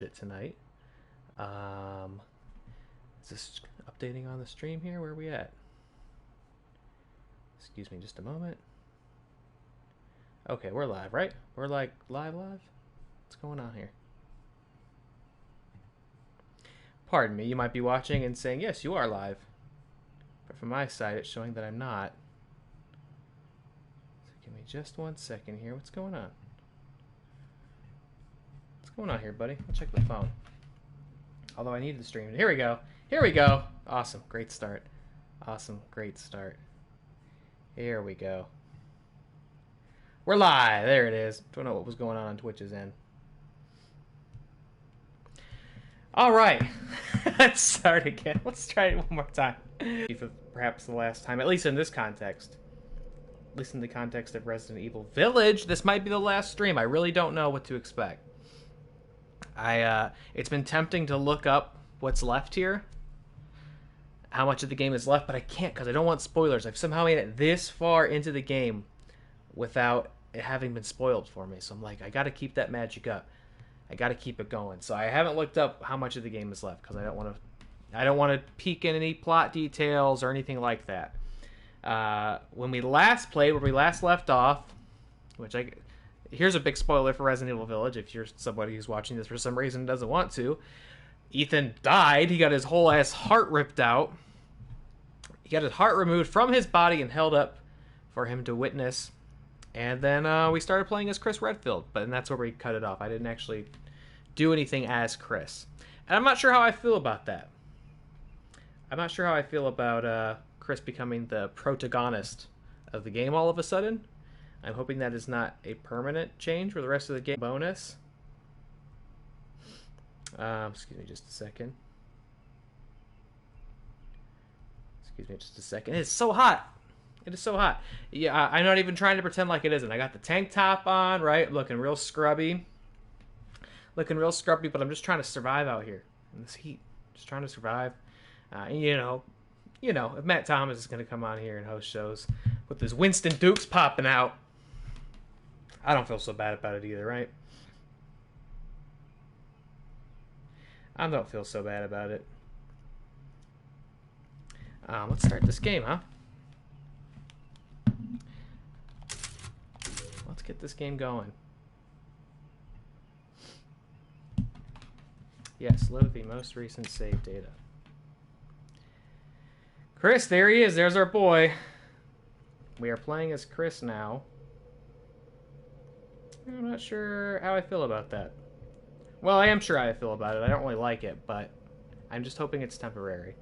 it tonight. Is this updating on the stream here? Where are we at? Excuse me just a moment. Okay, we're live, right? We're like live? What's going on here? Pardon me, you might be watching and saying, yes, you are live. But from my side, it's showing that I'm not. So give me just 1 second here. What's going on? What's going on here, buddy? I'll check the phone. Although I need the stream. Here we go. Here we go. Awesome. Great start. Awesome. Great start. Here we go. We're live. There it is. Don't know what was going on Twitch's end. All right. Let's start again. Let's try it one more time. For perhaps the last time, at least in this context. At least in the context of Resident Evil Village. This might be the last stream. I really don't know what to expect. It's been tempting to look up what's left here. How much of the game is left, but I can't because I don't want spoilers. I've somehow made it this far into the game without it having been spoiled for me. So I'm like, I got to keep that magic up. I got to keep it going. So I haven't looked up how much of the game is left because I don't want to peek in any plot details or anything like that. When we last played, where we last left off, here's a big spoiler for Resident Evil Village if you're somebody who's watching this for some reason and doesn't want to. Ethan died. He got his whole ass heart ripped out. He got his heart removed from his body and held up for him to witness. And then we started playing as Chris Redfield, but that's where we cut it off. I didn't actually do anything as Chris. And I'm not sure how I feel about that. I'm not sure how I feel about Chris becoming the protagonist of the game all of a sudden. I'm hoping that is not a permanent change for the rest of the game. Bonus. Excuse me just a second. Excuse me just a second. It's so hot. It is so hot. Yeah, I'm not even trying to pretend like it isn't. I got the tank top on, right? Looking real scrubby. But I'm just trying to survive out here in this heat. Just trying to survive. You know, if Matt Thomas is going to come on here and host shows with his Winston Dukes popping out, I don't feel so bad about it either, right? I don't feel so bad about it. Let's start this game, huh? Let's get this game going. Yes, load the most recent save data. Chris, there he is. There's our boy. We are playing as Chris now. I'm not sure how I feel about that. Well, I am sure how I feel about it. I don't really like it, but I'm just hoping it's temporary.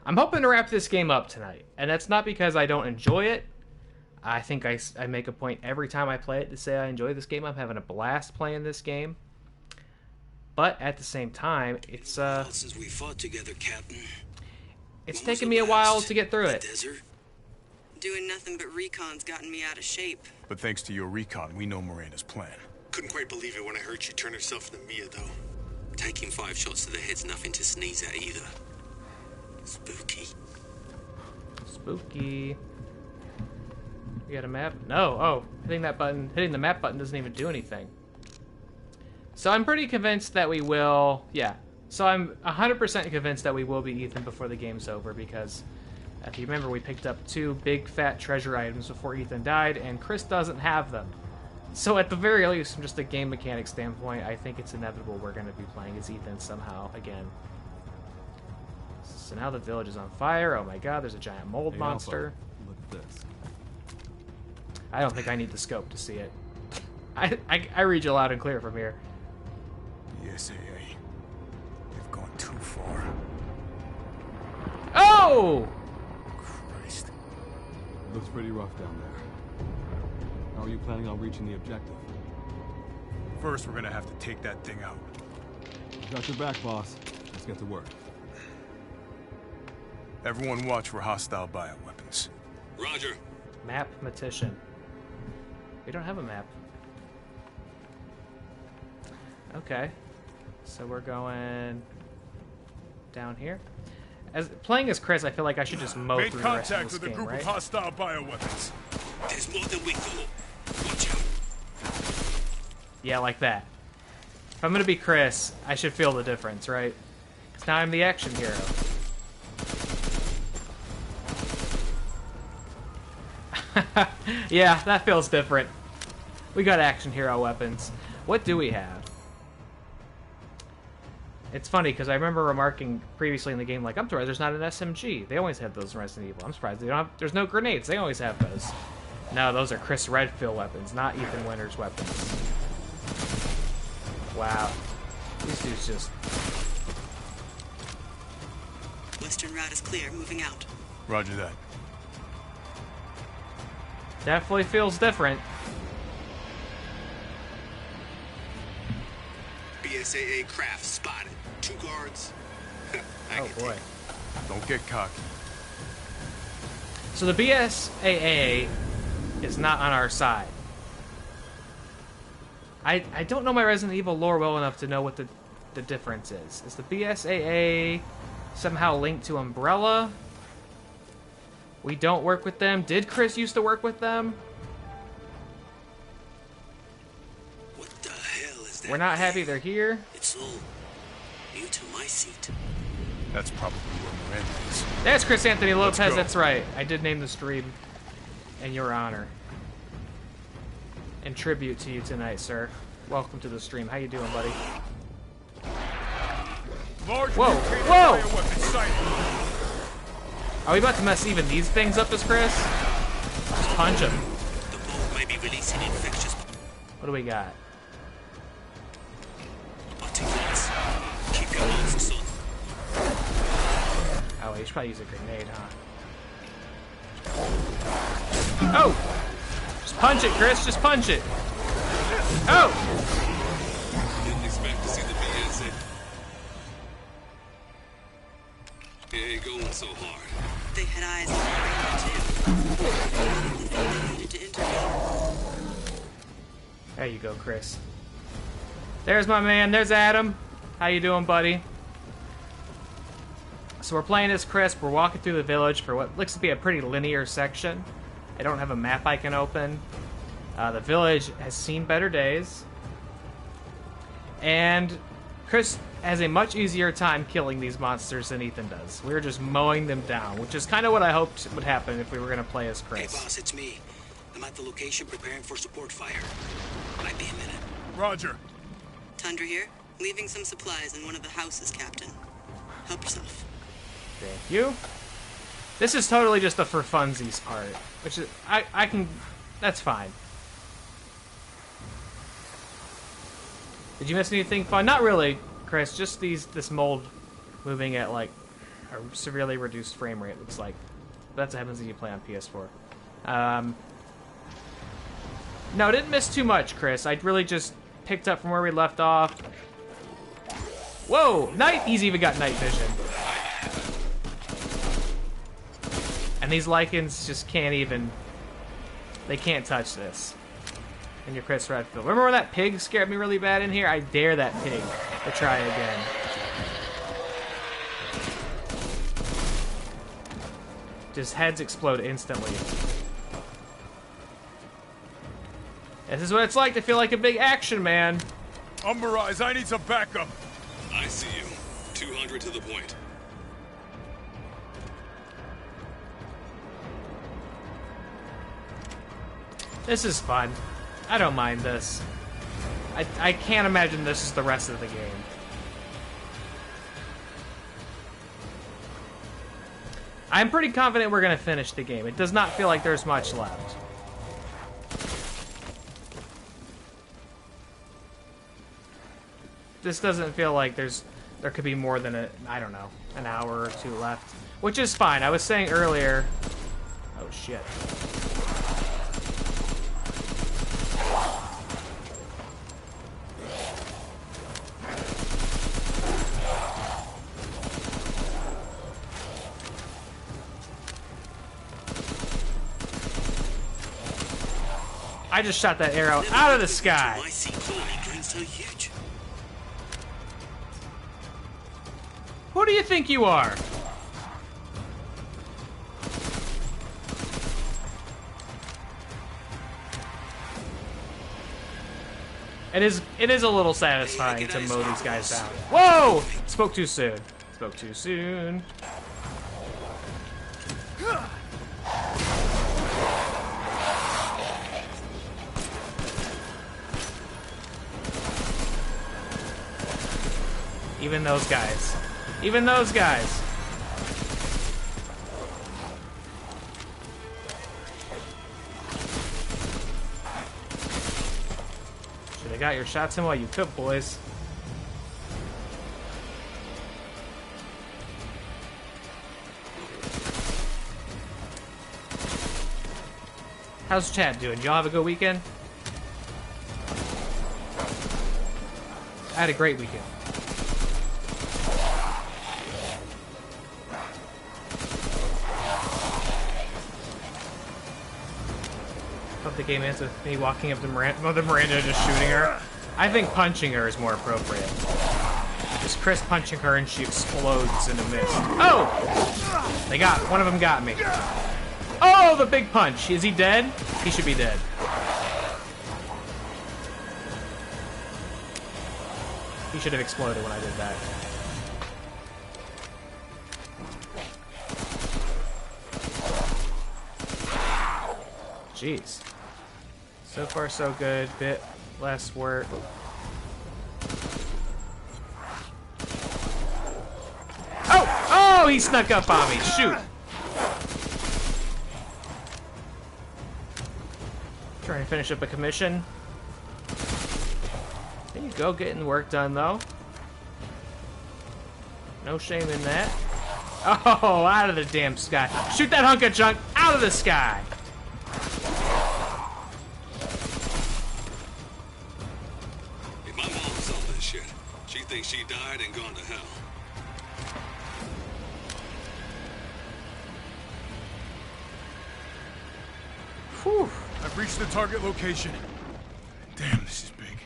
I'm hoping to wrap this game up tonight, and that's not because I don't enjoy it. I think I make a point every time I play it to say I enjoy this game. I'm having a blast playing this game. But at the same time, it's since we fought together, Captain. It's taken me a while to get through it. Desert? Doing nothing but recon's gotten me out of shape. But thanks to your recon, we know Miranda's plan. Couldn't quite believe it when I heard she turned herself into Mia, though. Taking 5 shots to the head's nothing to sneeze at either. Spooky. Spooky. We got a map? No. Oh, hitting the map button doesn't even do anything. So I'm pretty convinced that we will, yeah. So I'm 100% convinced that we will be Ethan before the game's over because if you remember, we picked up 2 big fat treasure items before Ethan died, and Chris doesn't have them. So at the very least, from just a game mechanic standpoint, I think it's inevitable we're going to be playing as Ethan somehow again. So now the village is on fire. Oh my god, there's a giant mold monster. Look at this. I don't think I need the scope to see it. I read you loud and clear from here. The SAA. They've gone too far. Oh! Christ. It looks pretty rough down there. How are you planning on reaching the objective? First, we're gonna have to take that thing out. Got your back, boss. Let's get to work. Everyone watch for hostile bioweapons. Roger. Map-matician. We don't have a map. Okay. So we're going down here. Playing as Chris, I feel like I should just mow through the rest of this game, right? hostile bioweapons. There's more than we thought. Watch out. Yeah, like that. If I'm gonna be Chris, I should feel the difference, right? Because now I'm the action hero. Yeah, that feels different. We got action hero weapons. What do we have? It's funny because I remember remarking previously in the game, like, I'm surprised there's not an SMG. They always have those in Resident Evil. I'm surprised they don't have. There's no grenades. They always have those. No, those are Chris Redfield weapons, not Ethan Winters weapons. Wow, these dudes just. Western route is clear. Moving out. Roger that. Definitely feels different. BSAA craft spotted. 2 guards. Oh boy. Don't get cocky. So the BSAA is not on our side. I don't know my Resident Evil lore well enough to know what the difference is. Is the BSAA somehow linked to Umbrella? We don't work with them. Did Chris used to work with them? What the hell is that? We're not happy they're here. It's all new to my seat. That's probably where Miranda is. That's Chris Anthony Let's Lopez, go. that's right. I did name the stream in your honor. In tribute to you tonight, sir. Welcome to the stream. How you doing, buddy? Large Whoa, mutated whoa! bioweapon sighted. Are we about to mess even these things up as Chris? Just punch him. The bomb may be releasing infectious What do we got? particulates. Keep your mouth, son. Oh, he should probably use a grenade, huh? Oh! Just punch it, Chris. Just punch it. Oh! Didn't expect to see the BSA. It ain't going so hard. They had eyes on the too. They needed to intervene. There you go, Chris. There's my man. There's Adam. How you doing, buddy? So we're playing as Chris. We're walking through the village for what looks to be a pretty linear section. I don't have a map I can open. The village has seen better days. And Chris has a much easier time killing these monsters than Ethan does. We're just mowing them down, which is kind of what I hoped would happen if we were going to play as Hey, Chris. boss, it's me. I'm at the location preparing for support fire. Might be a minute. Roger. Tundra here. Leaving some supplies in one of the houses, Captain. Help yourself. Thank you. This is totally just a for funsies part, which is I can. That's fine. Did you miss anything fun? Not really, Chris. Just this mold moving at like a severely reduced frame rate. Looks like that's what happens when you play on PS4. No, didn't miss too much, Chris. I really just picked up from where we left off. Whoa, night! He's even got night vision. And these lichens just can't even... They can't touch this. And your Chris Redfield. Remember when that pig scared me really bad in here? I dare that pig to try again. Just heads explode instantly. This is what it's like to feel like a big action man. Umberise, I need some backup. I see you. 200 to the point. This is fun. I don't mind this. I can't imagine this is the rest of the game. I'm pretty confident we're going to finish the game. It does not feel like there's much left. This doesn't feel like there could be more than I don't know, an hour or two left. Which is fine. I was saying earlier... Oh, shit. I just shot that arrow out of the sky. My seat clearly drains so huge. Who do you think you are? It is a little satisfying to mow these guys down. Whoa! Spoke too soon. Spoke too soon. Even those guys. Even those guys. Should have got your shots in while you could, boys. How's Chad doing? Y'all have a good weekend? I had a great weekend. Hope the game ends with me walking up to Mother Miranda just shooting her. I think punching her is more appropriate. Just Chris punching her and she explodes in a mist. Oh! They got one of them got me. Oh, the big punch. Is he dead? He should be dead. He should have exploded when I did that. Jeez. So far, so good. Bit less work. Oh! Oh, he snuck up on me. Shoot. Trying to finish up a commission. There you go, getting work done, though. No shame in that. Oh, out of the damn sky. Shoot that hunk of junk out of the sky. She died and gone to hell. Whew. I've reached the target location. Damn, this is big.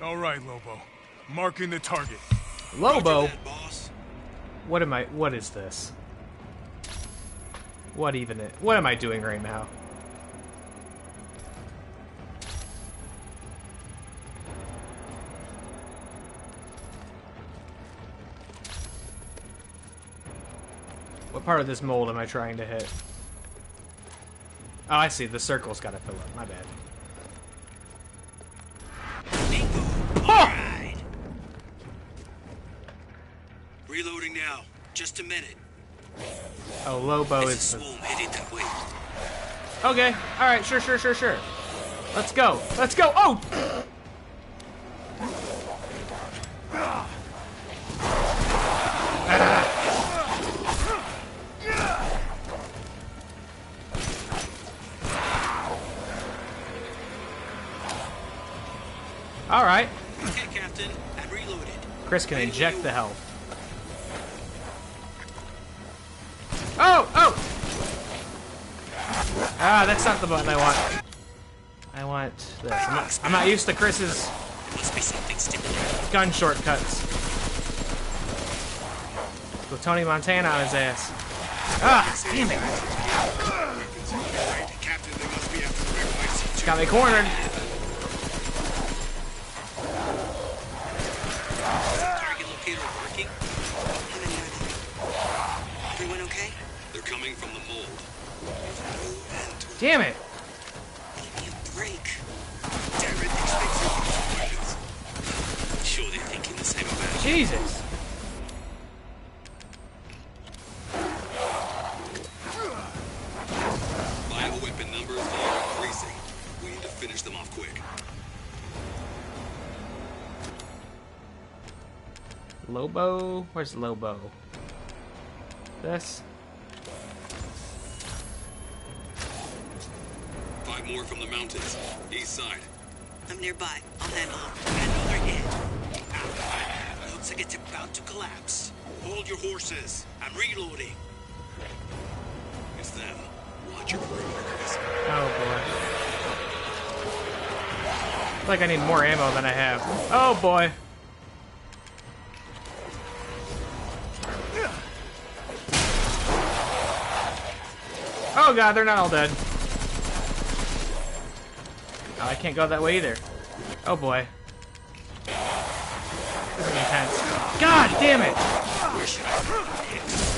All right, Lobo. Marking the target. Lobo? Roger that, boss. What is this? What am I doing right now? What part of this mold am I trying to hit? Oh, I see. The circle's got to fill up. My bad. Bingo. Oh! All right. Reloading now. Just a minute. Oh, Lobo It's a is the... swarm headed that way. Okay. All right. Sure. Let's go. Let's go. Oh! All right. Okay, Captain. I'm reloaded. Chris can inject the health. Oh! Ah, that's not the button I want. I want this. I'm not used to Chris's There must be something sticking there. gun shortcuts. With Tony Montana on his ass. Ah, damn it. Captain, they must be after the red lights. Got me cornered. Target locator working. Haven't heard it. Everyone okay? They're coming from the mold. Damn it. Give me a break. Damn it, these things are weapons. Sure, they're thinking the same about it. Jesus. Bioweapon numbers are increasing. We need to finish them off quick. Lobo? Where's Lobo? This? 5 more from the mountains. East side. I'm nearby. I'll handle him. Another hit. Looks like it's about to collapse. Hold your horses. I'm reloading. It's them. Watch your perimeter, Chris. Oh boy. I feel like I need more ammo than I have. Oh boy. Oh god, they're not all dead. Oh, I can't go that way either. Oh boy. God damn it! Where should I find Hicks?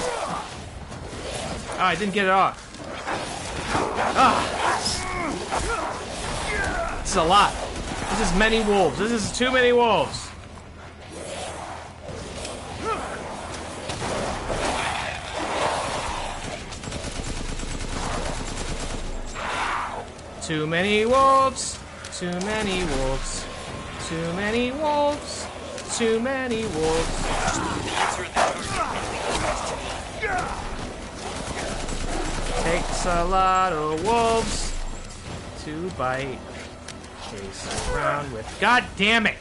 Oh, I didn't get it off. Ah! This is a lot. This is many wolves. This is too many wolves. Too many wolves. Too many wolves. Too many wolves. Too many wolves. Answer the target. Takes a lot of wolves to bite. Chase around with. God damn it!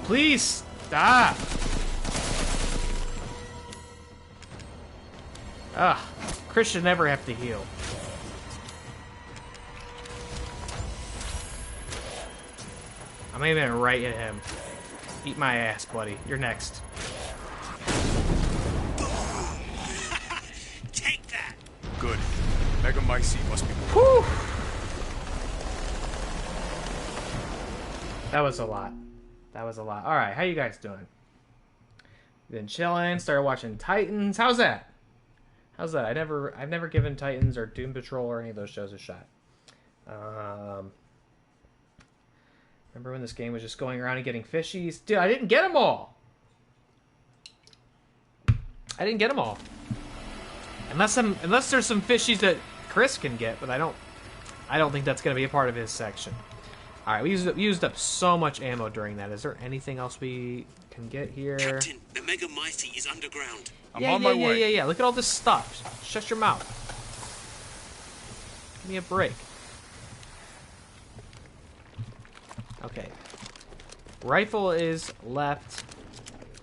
Please stop! Ugh. Chris should never have to heal. I'm aiming right at him. Eat my ass, buddy. You're next. Take that. Good. Megamycete must be... Whew! That was a lot. That was a lot. Alright, how you guys doing? Been chilling, started watching Titans. How's that? How's that? I've never given Titans or Doom Patrol or any of those shows a shot. Remember when this game was just going around and getting fishies? Dude, I didn't get them all. I didn't get them all. Unless there's some fishies that Chris can get, but I don't think that's going to be a part of his section. All right, we used up so much ammo during that. Is there anything else we can get here? Captain, the Megamycete is underground. I'm on my way. Yeah. Look at all this stuff. Shut your mouth. Give me a break. Okay. Rifle is left.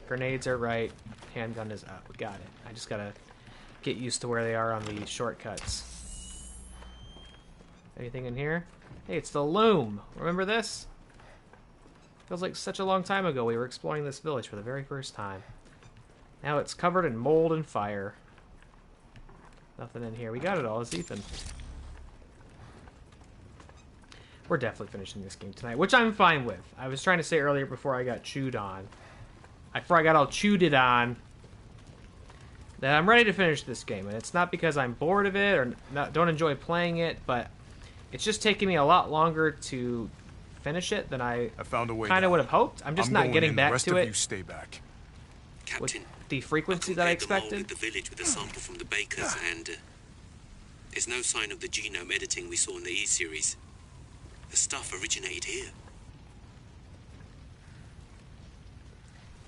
Grenades are right. Handgun is up. We got it. I just gotta get used to where they are on the shortcuts. Anything in here? Hey, it's the Loom. Remember this? Feels like such a long time ago we were exploring this village for the very first time. Now it's covered in mold and fire. Nothing in here. We got it all. It's Ethan. We're definitely finishing this game tonight, which I'm fine with. I was trying to say earlier before I got chewed on. Before I got all chewed it on, that I'm ready to finish this game. And it's not because I'm bored of it or don't enjoy playing it, but it's just taking me a lot longer to finish it than I found a way kind of down. would have hoped. I'm just not getting back the rest to of it You stay back. with Captain, the frequency that I compared them all expected. with the village with a sample from the bakers, and there's no sign of the genome editing we saw in the E-series. The stuff originated here.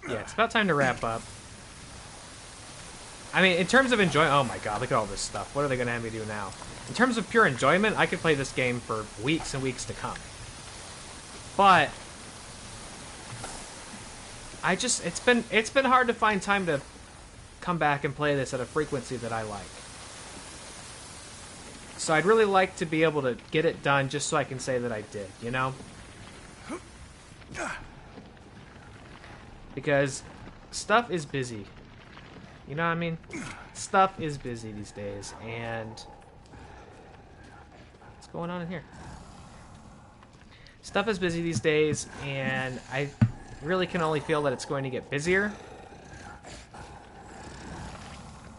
Yeah, it's about time to wrap up. I mean, in terms of enjoyment, oh my god, look at all this stuff. What are they going to have me do now? In terms of pure enjoyment, I could play this game for weeks and weeks to come. But it's been hard to find time to come back and play this at a frequency that I like. So I'd really like to be able to get it done just so I can say that I did, you know? Because stuff is busy. You know what I mean? Stuff is busy these days, and what's going on in here? Stuff is busy these days, and I really can only feel that it's going to get busier.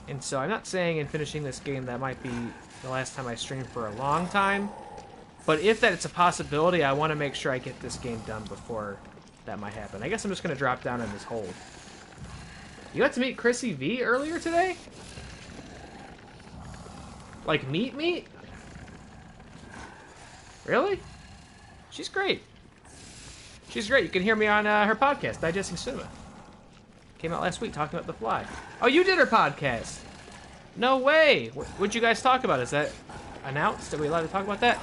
And so I'm not saying in finishing this game that might be the last time I stream for a long time, but if that it's a possibility, I want to make sure I get this game done before that might happen. I guess I'm just going to drop down in this hole. You got to meet Chrissy V earlier today? Like meet? Really? She's great. She's great. You can hear me on her podcast, Digesting Cinema. Came out last week talking about The Fly. Oh, you did her podcast. No way. What'd you guys talk about? Is that announced? Are we allowed to talk about that?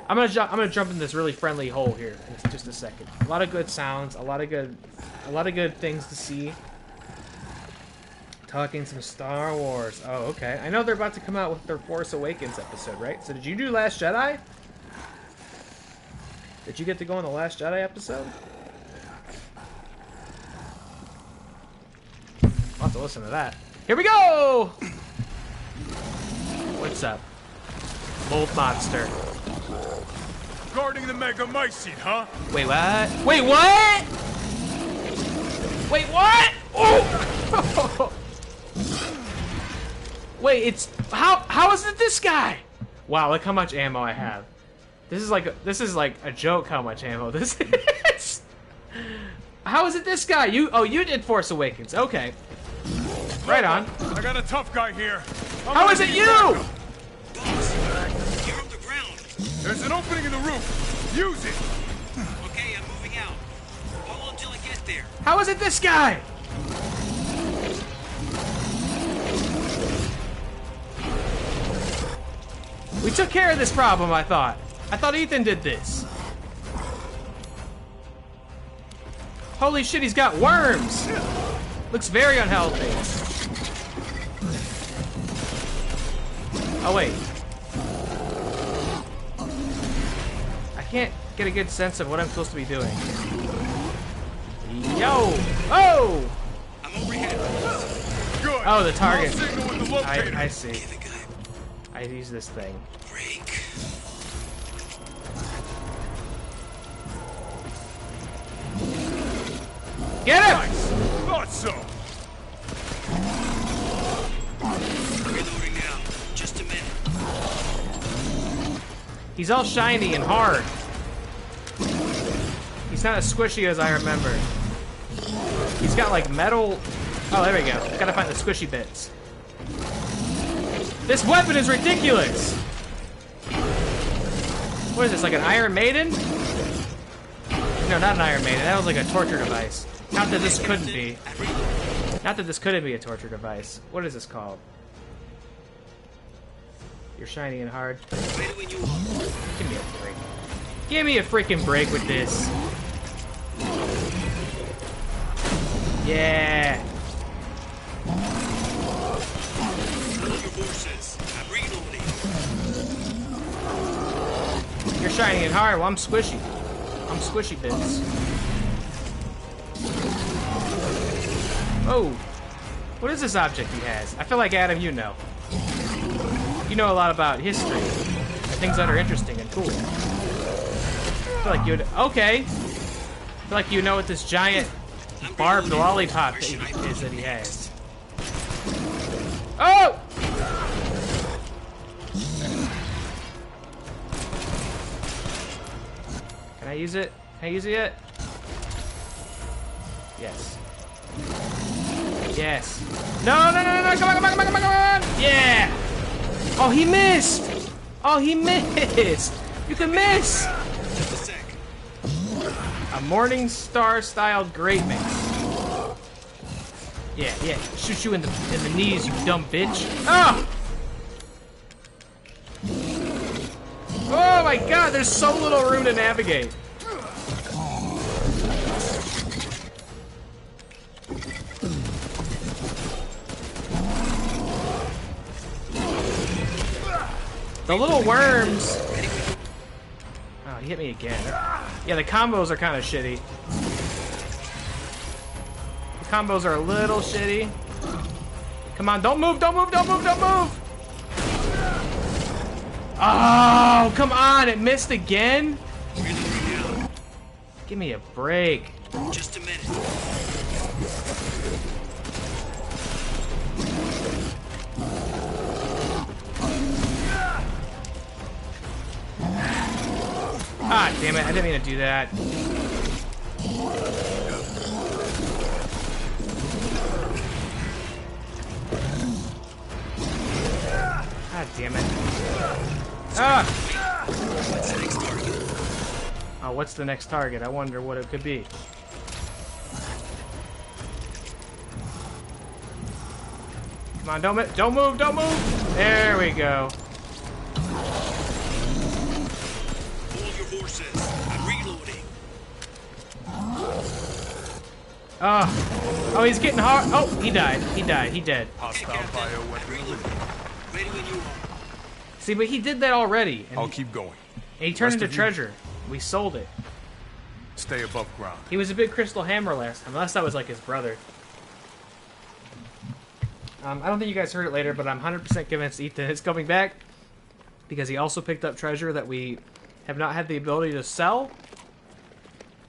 I'm gonna jump in this really friendly hole here in just a second. A lot of good sounds, a lot of good things to see. Talking some Star Wars. Oh, okay. I know they're about to come out with their Force Awakens episode, right? So did you do Last Jedi? Did you get to go on the Last Jedi episode? I'll have to listen to that. Here we go! What's up? Mold Monster. Guarding the Megamycete, huh? Wait, what? Wait, what? Wait, what? Oh! Wait, it's how is it this guy? Wow, look how much ammo I have. This is like a joke how much ammo this is. How is it this guy? You did Force Awakens. Okay. Right on. I got a tough guy here. How is it you? Boss, you're on the ground. There's an opening in the roof. Use it. Okay, I'm moving out. Hold on until I get there. How is it this guy? We took care of this problem, I thought. I thought Ethan did this. Holy shit, he's got worms. Looks very unhealthy. Oh, wait. I can't get a good sense of what I'm supposed to be doing. Yo! Oh! I'm overhead. Good. Oh, the target. I'll signal with the locator. I see. Okay, the guy. I use this thing. Break. Get him! Nice. Thought so. Reloading now. Just a minute. He's all shiny and hard. He's not as squishy as I remember. He's got like metal. Oh, there we go. Gotta find the squishy bits. This weapon is ridiculous! What is this, like an Iron Maiden? No, not an Iron Maiden. That was like a torture device. Not that this couldn't be. Not that this couldn't be a torture device. What is this called? You're shiny and hard. Ready when you are. Give me a break. Give me a freaking break with this. Yeah. Hold your horses. I'm reloading. You're shiny and hard. Well, I'm squishy. I'm squishy bits. Oh. What is this object he has? I feel like, Adam, you know. You know a lot about history. And things that are interesting and cool. I feel like you'd... Okay. I feel like you know what this giant barbed lollipop that is that he has. Oh! Can I use it? Can I use it yet? Yes. Yes. No, no, no, no, no, come on, come on, come on, come on, come on! Yeah! Oh, he missed! Oh, he missed! You can miss! Just a sec. A Morning Star-styled Great Mix. Yeah, yeah. Shoot you in the knees, you dumb bitch. Ah! Oh my god, there's so little room to navigate. The little worms. Oh, he hit me again. Yeah, the combos are kind of shitty. The combos are a little shitty. Come on, don't move, don't move, don't move, don't move! Oh, come on, it missed again? Reloading now. Give me a break. Just a minute. Ah, damn it, I didn't mean to do that. God damn it. Ah! What's the next target? Oh, what's the next target? I wonder what it could be. Come on, don't move, don't move! There we go. Hold your horses. I'm reloading. Oh, he's getting hard. Oh, he died. He died. He dead. Okay, Hostile Captain. I'm bioweapon reloading. eliminated. Ready when you are. See, but he did that already. And I'll keep going. he turned Rest into of you- treasure. We sold it. Stay above ground. He was a big Crystal Hammer last time, unless that was like his brother. I don't think you guys heard it later, but I'm 100% convinced Ethan is coming back because he also picked up treasure that we have not had the ability to sell.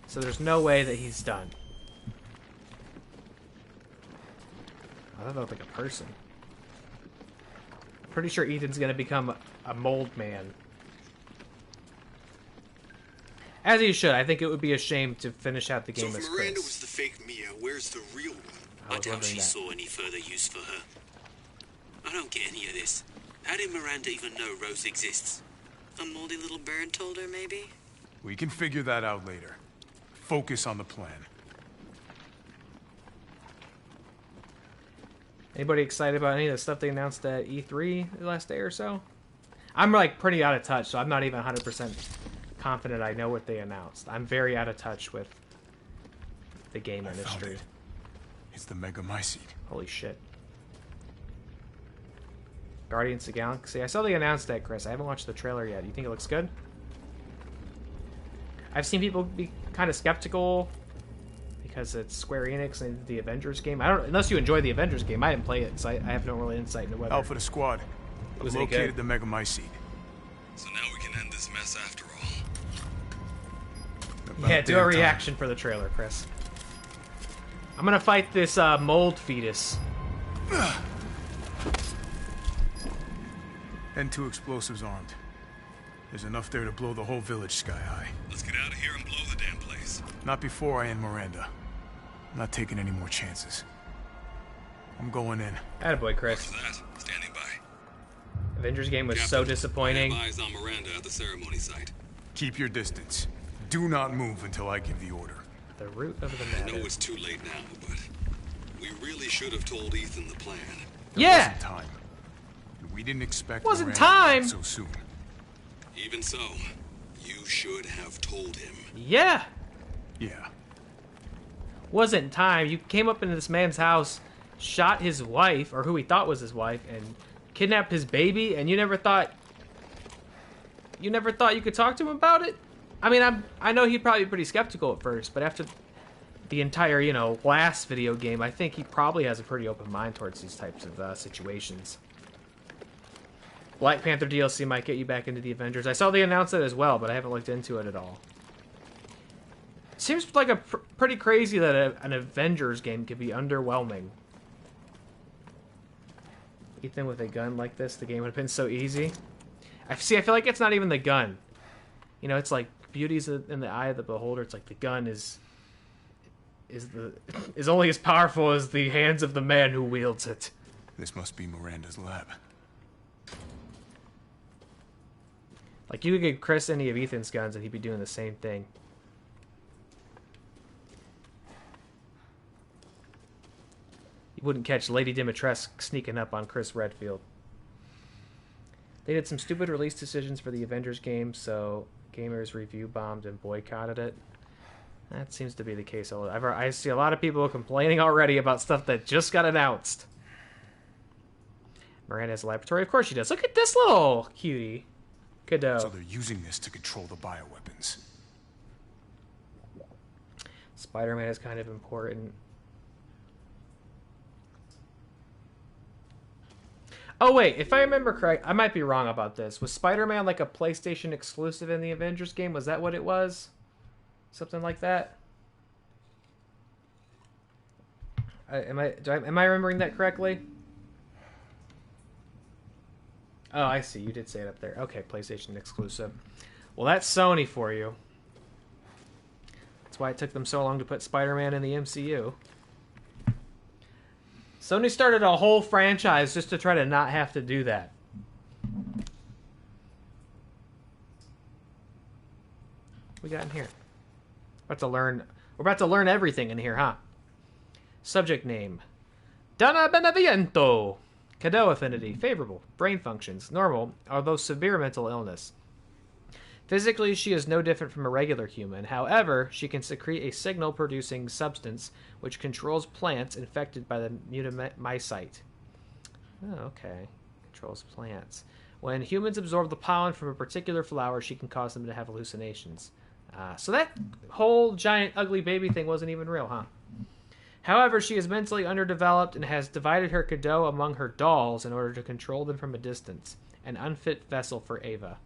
So there's no way that he's done. I thought that looked like a person. Pretty sure Ethan's gonna become a mold man. As he should. I think it would be a shame to finish out the game So as if Miranda Chris. was the fake Mia, where's the real one? I I was doubt wondering she that. saw any further use for her. I don't get any of this. How did Miranda even know Rose exists? A moldy little bird told her, maybe? We can figure that out later. Focus on the plan. Anybody excited about any of the stuff they announced at E3 the last day or so? I'm like pretty out of touch, so I'm not even 100% confident I know what they announced. I'm very out of touch with the game I found industry. it. It's the Megamycete. Holy shit. Guardians of the Galaxy. I saw they announced that, Chris. I haven't watched the trailer yet. You think it looks good? I've seen people be kind of skeptical because it's Square Enix and the Avengers game. I don't, unless you enjoy the Avengers game. I didn't play it, so I have no real insight into whether. Alpha to squad. Was I've it located good? the Megamycete. So now we can end this mess after all. About Yeah, do a damn time. reaction for the trailer, Chris. I'm gonna fight this mold fetus. And 2 explosives armed. There's enough there to blow the whole village sky high. Let's get out of here and blow the damn place. Not before I end Miranda. I'm not taking any more chances. I'm going in. Attaboy, Chris. That, standing by. Avengers game was so disappointing. Eyes on Miranda at the ceremony site. Keep your distance. Do not move until I give the order. The root of the I know matter. it's too late now, but we really should have told Ethan the plan. Yeah! Wasn't time. We didn't expect Wasn't Miranda time! so soon. Even so, you should have told him. Yeah! Yeah. Wasn't time. You came up into this man's house, shot his wife, or who he thought was his wife, and kidnapped his baby, and you never thought you could talk to him about it? I mean, I know he'd probably be pretty skeptical at first, but after the entire, last video game, I think he probably has a pretty open mind towards these types of situations. Black Panther DLC might get you back into the Avengers. I saw they announced it as well, but I haven't looked into it at all. Seems like a pretty crazy that an Avengers game could be underwhelming. Ethan with a gun like this, the game would have been so easy. I feel like it's not even the gun. It's like beauty's in the eye of the beholder. It's like the gun is only as powerful as the hands of the man who wields it. This must be Miranda's lab. Like, you could give Chris any of Ethan's guns and he'd be doing the same thing. You wouldn't catch Lady Dimitrescu sneaking up on Chris Redfield. They did some stupid release decisions for the Avengers game, so gamers review bombed and boycotted it. That seems to be the case. I see a lot of people complaining already about stuff that just got announced. Miranda has a laboratory. Of course she does. Look at this little cutie. Cadeau. So they're using this to control the bioweapons. Spider-Man is kind of important. Oh wait, if I remember correct, I might be wrong about this. Was Spider-Man like a PlayStation exclusive in the Avengers game? Was that what it was? Something like that? Am I remembering that correctly? Oh, I see. You did say it up there. Okay, PlayStation exclusive. Well, that's Sony for you. That's why it took them so long to put Spider-Man in the MCU. Sony started a whole franchise just to try to not have to do that. What we got in here? We're about to learn everything in here, huh? Subject name: Donna Beneviento. Cadeau affinity: favorable. Brain functions: normal, although severe mental illness. Physically, she is no different from a regular human. However, she can secrete a signal-producing substance which controls plants infected by the mutamycete. Oh, okay. Controls plants. When humans absorb the pollen from a particular flower, she can cause them to have hallucinations. So that whole giant ugly baby thing wasn't even real, huh? However, she is mentally underdeveloped and has divided her Cadeau among her dolls in order to control them from a distance. An unfit vessel for Ava.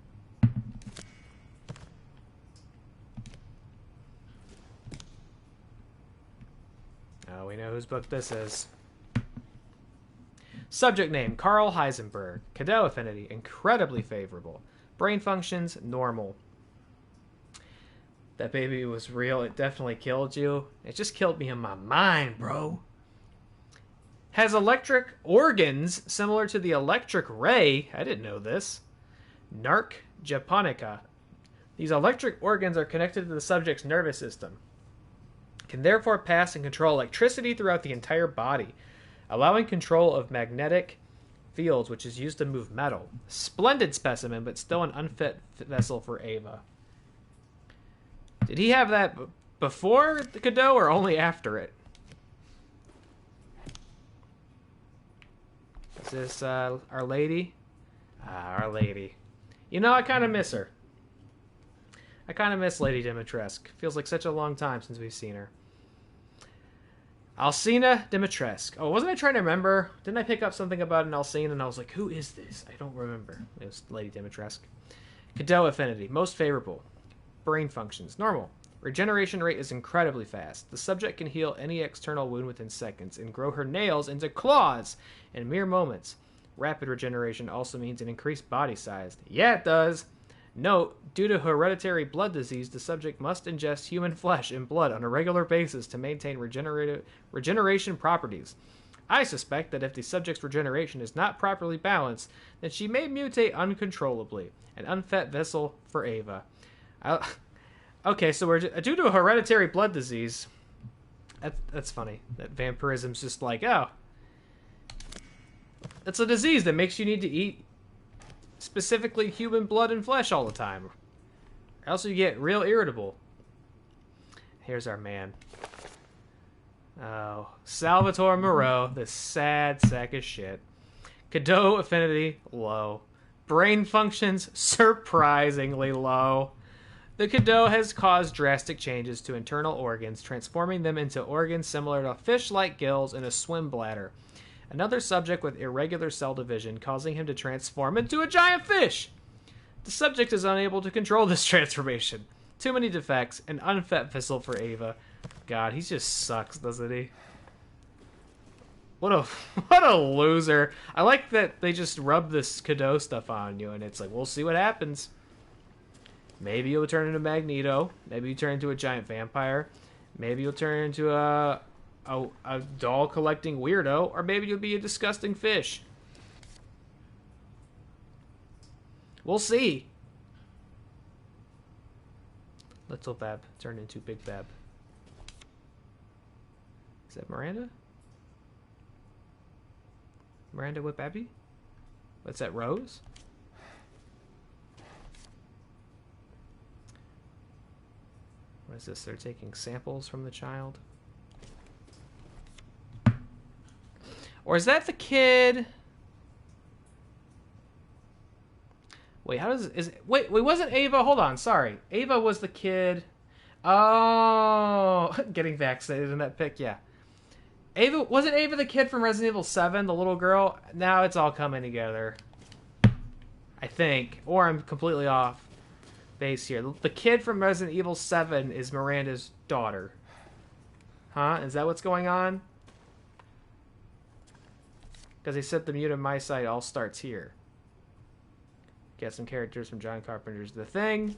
Oh, we know whose book this is. Subject name, Carl Heisenberg. Cadell affinity, incredibly favorable. Brain functions, normal. That baby was real. It definitely killed you. It just killed me in my mind, bro. Has electric organs similar to the electric ray. I didn't know this. Narc japonica. These electric organs are connected to the subject's nervous system. Can therefore pass and control electricity throughout the entire body, allowing control of magnetic fields, which is used to move metal. Splendid specimen, but still an unfit vessel for Ava. Did he have that before the Cadeau or only after it? Is this Our Lady? Our Lady. You know, I kind of miss her. I kind of miss Lady Dimitrescu. Feels like such a long time since we've seen her. Alcina Dimitrescu. Oh, wasn't I trying to remember? Didn't I pick up something about an Alcina and I was like, who is this? I don't remember. It was Lady Dimitrescu. Cadeau affinity. Most favorable. Brain functions. Normal. Regeneration rate is incredibly fast. The subject can heal any external wound within seconds and grow her nails into claws in mere moments. Rapid regeneration also means an increased body size. Yeah, it does. Note, due to hereditary blood disease, the subject must ingest human flesh and blood on a regular basis to maintain regeneration properties. I suspect that if the subject's regeneration is not properly balanced, then she may mutate uncontrollably. An unfit vessel for Ava. Okay, so we're due to a hereditary blood disease. That's funny. That vampirism's just like, oh, it's a disease that makes you need to eat specifically human blood and flesh all the time. Or else you get real irritable. Here's our man. Oh, Salvatore Moreau, this sad sack of shit. Cadeau affinity, low. Brain functions, surprisingly low. The Cadeau has caused drastic changes to internal organs, transforming them into organs similar to fish-like gills and a swim bladder. Another subject with irregular cell division, causing him to transform into a giant fish. The subject is unable to control this transformation. Too many defects, an unfit vessel for Ava. God, he just sucks, doesn't he? What a loser. I like that they just rub this Cadeau stuff on you, and it's like, we'll see what happens. Maybe you'll turn into Magneto. Maybe you turn into a giant vampire. Maybe you'll turn into a doll collecting weirdo, or maybe you'll be a disgusting fish. We'll see. Little Beb turned into Big Beb. Is that Miranda? Miranda with Bebby? What's that, Rose? What is this? They're taking samples from the child? Or is that the kid? Wait, how does wait, wasn't Ava? Hold on, sorry. Ava was the kid. Oh, getting vaccinated in that pic, yeah. Wasn't Ava the kid from Resident Evil 7, the little girl? Now it's all coming together. I think. Or I'm completely off base here. The kid from Resident Evil 7 is Miranda's daughter. Huh? Is that what's going on? Because they said the Mutant My Site all starts here. Get some characters from John Carpenter's The Thing.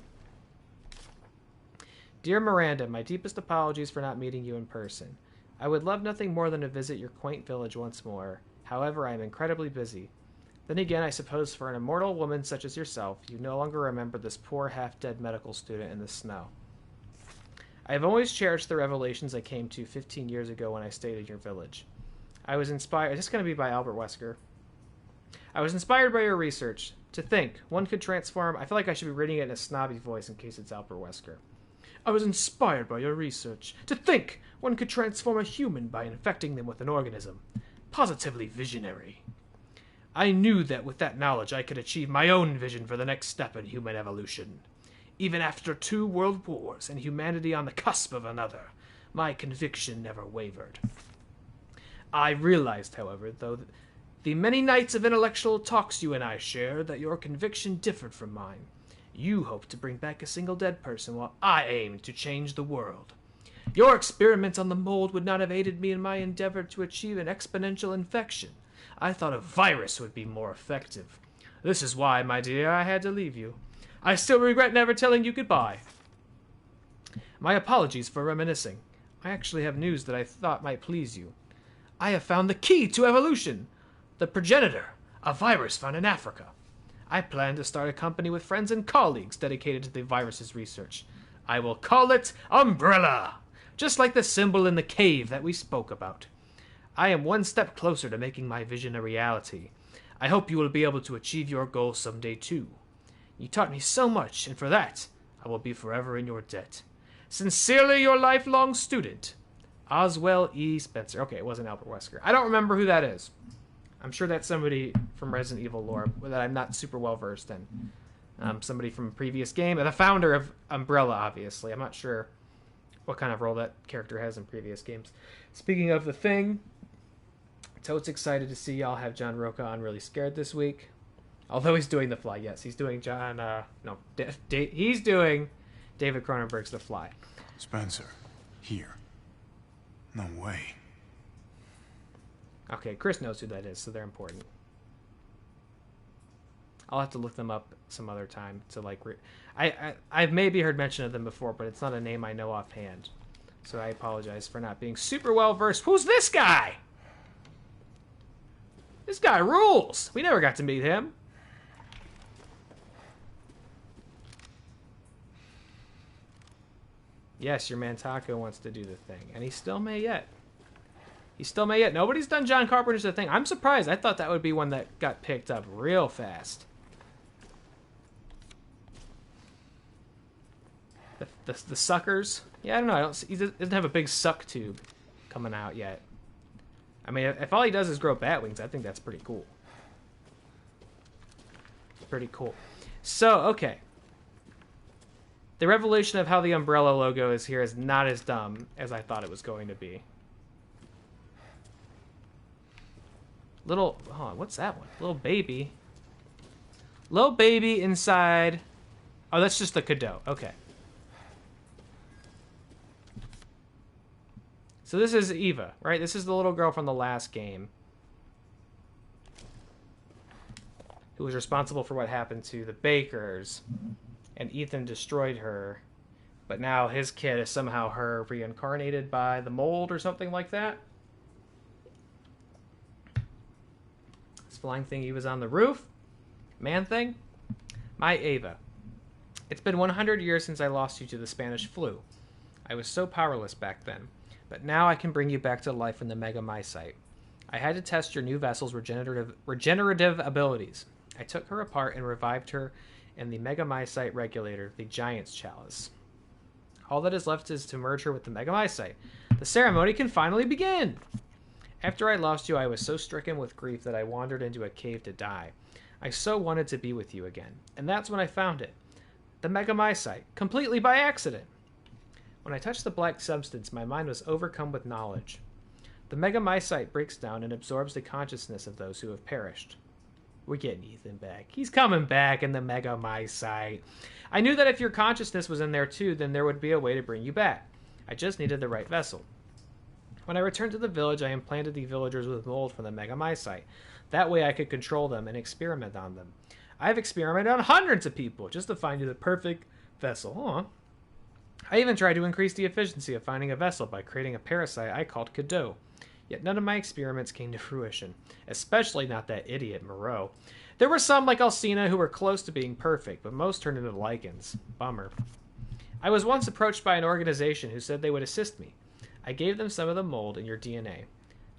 Dear Miranda, my deepest apologies for not meeting you in person. I would love nothing more than to visit your quaint village once more. However, I am incredibly busy. Then again, I suppose for an immortal woman such as yourself, you no longer remember this poor half-dead medical student in the snow. I have always cherished the revelations I came to 15 years ago when I stayed in your village. I was inspired... This is going to be by Albert Wesker. I was inspired by your research. To think, one could transform... I feel like I should be reading it in a snobby voice in case it's Albert Wesker. I was inspired by your research. To think, one could transform a human by infecting them with an organism. Positively visionary. I knew that with that knowledge I could achieve my own vision for the next step in human evolution. Even after 2 world wars and humanity on the cusp of another, my conviction never wavered. I realized, however, though the many nights of intellectual talks you and I shared, that your conviction differed from mine. You hoped to bring back a single dead person, while I aimed to change the world. Your experiments on the mold would not have aided me in my endeavor to achieve an exponential infection. I thought a virus would be more effective. This is why, my dear, I had to leave you. I still regret never telling you goodbye. My apologies for reminiscing. I actually have news that I thought might please you. I have found the key to evolution. The progenitor, a virus found in Africa. I plan to start a company with friends and colleagues dedicated to the virus's research. I will call it Umbrella, just like the symbol in the cave that we spoke about. I am one step closer to making my vision a reality. I hope you will be able to achieve your goal someday too. You taught me so much, and for that, I will be forever in your debt. Sincerely, your lifelong student, Oswell E. Spencer. Okay, it wasn't Albert Wesker. I don't remember who that is. I'm sure that's somebody from Resident Evil lore that I'm not super well versed in. Somebody from a previous game. The founder of Umbrella, obviously. I'm not sure what kind of role that character has in previous games. Speaking of The Thing, totes excited to see y'all have John Roca on Really Scared this week. Although he's doing The Fly, yes. He's doing he's doing David Cronenberg's The Fly. Spencer, here. No way. Okay, Chris knows who that is, so they're important. I'll have to look them up some other time to like. I've maybe heard mention of them before, but it's not a name I know offhand. So I apologize for not being super well versed. Who's this guy? This guy rules. We never got to meet him. Yes, your man Taco wants to do the thing, and he still may yet. He still may yet. Nobody's done John Carpenter's The Thing. I'm surprised. I thought that would be one that got picked up real fast. The suckers. Yeah, I don't know. He doesn't have a big suck tube coming out yet. I mean, if all he does is grow bat wings, I think that's pretty cool. Pretty cool. So, okay. The revelation of how the Umbrella logo is here is not as dumb as I thought it was going to be. Little, hold on, what's that one? Little baby. Little baby inside. Oh, that's just the Cadeau. Okay. So this is Eva, right? This is the little girl from the last game who was responsible for what happened to the Bakers. And Ethan destroyed her. But now his kid is somehow her reincarnated by the mold or something like that. This flying thing, he was on the roof. Man thing. My Ava. It's been 100 years since I lost you to the Spanish flu. I was so powerless back then. But now I can bring you back to life in the Megamycete. I had to test your new vessel's regenerative abilities. I took her apart and revived her in the Megamycete regulator, the Giant's Chalice. All that is left is to merge her with the Megamycete. The ceremony can finally begin! After I lost you, I was so stricken with grief that I wandered into a cave to die. I so wanted to be with you again. And that's when I found it. The Megamycete, completely by accident. When I touched the black substance, my mind was overcome with knowledge. The Megamycete breaks down and absorbs the consciousness of those who have perished. We're getting Ethan back. He's coming back in the Megamycete. I knew that if your consciousness was in there too, then there would be a way to bring you back. I just needed the right vessel. When I returned to the village, I implanted the villagers with mold from the Megamycete. That way I could control them and experiment on them. I've experimented on hundreds of people just to find you the perfect vessel. Huh? I even tried to increase the efficiency of finding a vessel by creating a parasite I called Cadeau. Yet none of my experiments came to fruition, especially not that idiot Moreau. There were some, like Alcina, who were close to being perfect, but most turned into lichens. Bummer. I was once approached by an organization who said they would assist me. I gave them some of the mold in your DNA,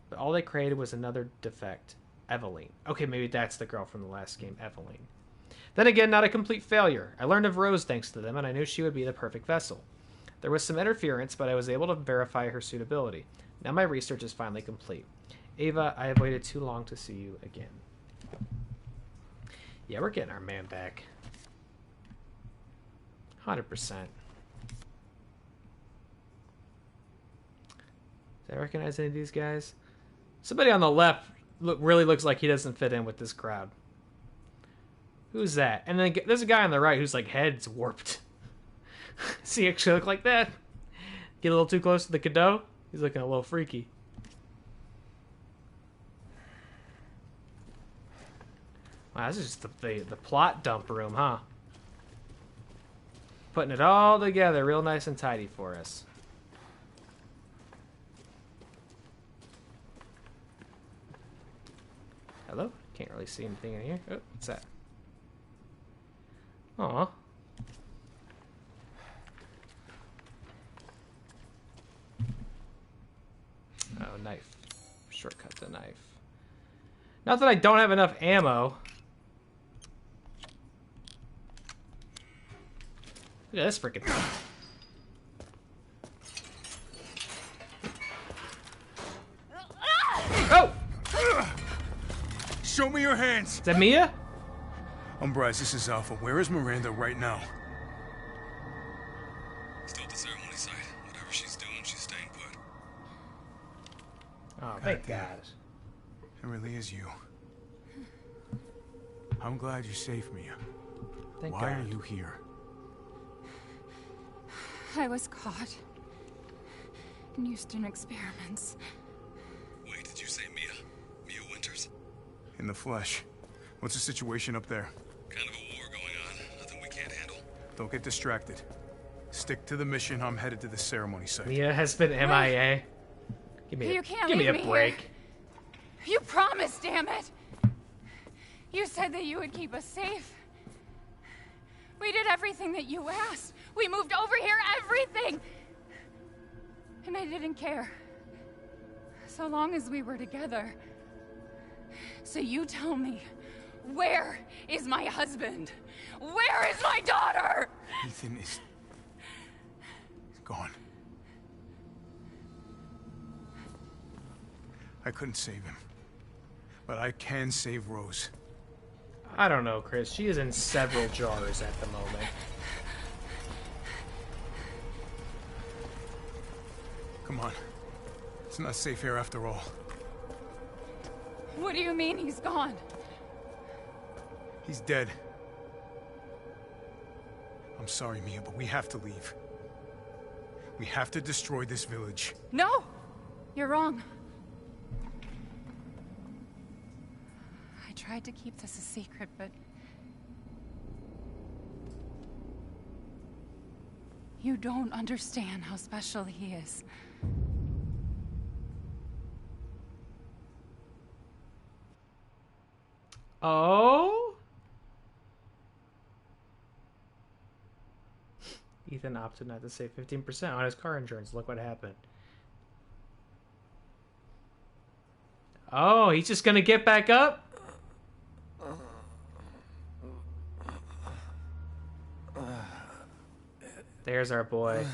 but all they created was another defect, Eveline. Okay, maybe that's the girl from the last game, Eveline. Then again, not a complete failure. I learned of Rose thanks to them, and I knew she would be the perfect vessel. There was some interference, but I was able to verify her suitability. Now my research is finally complete. Ava, I have waited too long to see you again. Yeah, we're getting our man back. 100%. Does I recognize any of these guys? Somebody on the left really looks like he doesn't fit in with this crowd. Who's that? And then there's a guy on the right whose like head's warped. Does he actually look like that? Get a little too close to the Cadeau? He's looking a little freaky. Wow, this is just the plot dump room, huh? Putting it all together real nice and tidy for us. Hello? Can't really see anything in here. Oh, what's that? Aw. Oh, knife. Shortcut the knife. Not that I don't have enough ammo. Look at this freaking thing. Oh! Show me your hands! Is that Mia? I'm Bryce, this is Alpha. Where is Miranda right now? Still at the ceremony site. Whatever she's doing, she's staying put. Oh, thank God. It really is you. I'm glad you're safe, Mia. Thank Why God. are you here? I was caught in Houston experiments. Wait, did you say Mia? Mia Winters? In the flesh. What's the situation up there? Kind of a war going on. Nothing we can't handle. Don't get distracted. Stick to the mission. I'm headed to the ceremony site. Mia has been MIA. Give me You a, can't give me leave a me break. here. You promised, damn it! You said that you would keep us safe. We did everything that you asked. We moved over here, everything! And I didn't care. So long as we were together. So you tell me, where is my husband? Where is my daughter? Ethan is... gone. I couldn't save him. But I can save Rose. I don't know, Chris. She is in several jars at the moment. Come on. It's not safe here after all. What do you mean he's gone? He's dead. I'm sorry, Mia, but we have to leave. We have to destroy this village. No! You're wrong. I tried to keep this a secret, but... you don't understand how special he is. Oh? Ethan opted not to save 15% on his car insurance. Look what happened. Oh, he's just gonna get back up? There's our boy.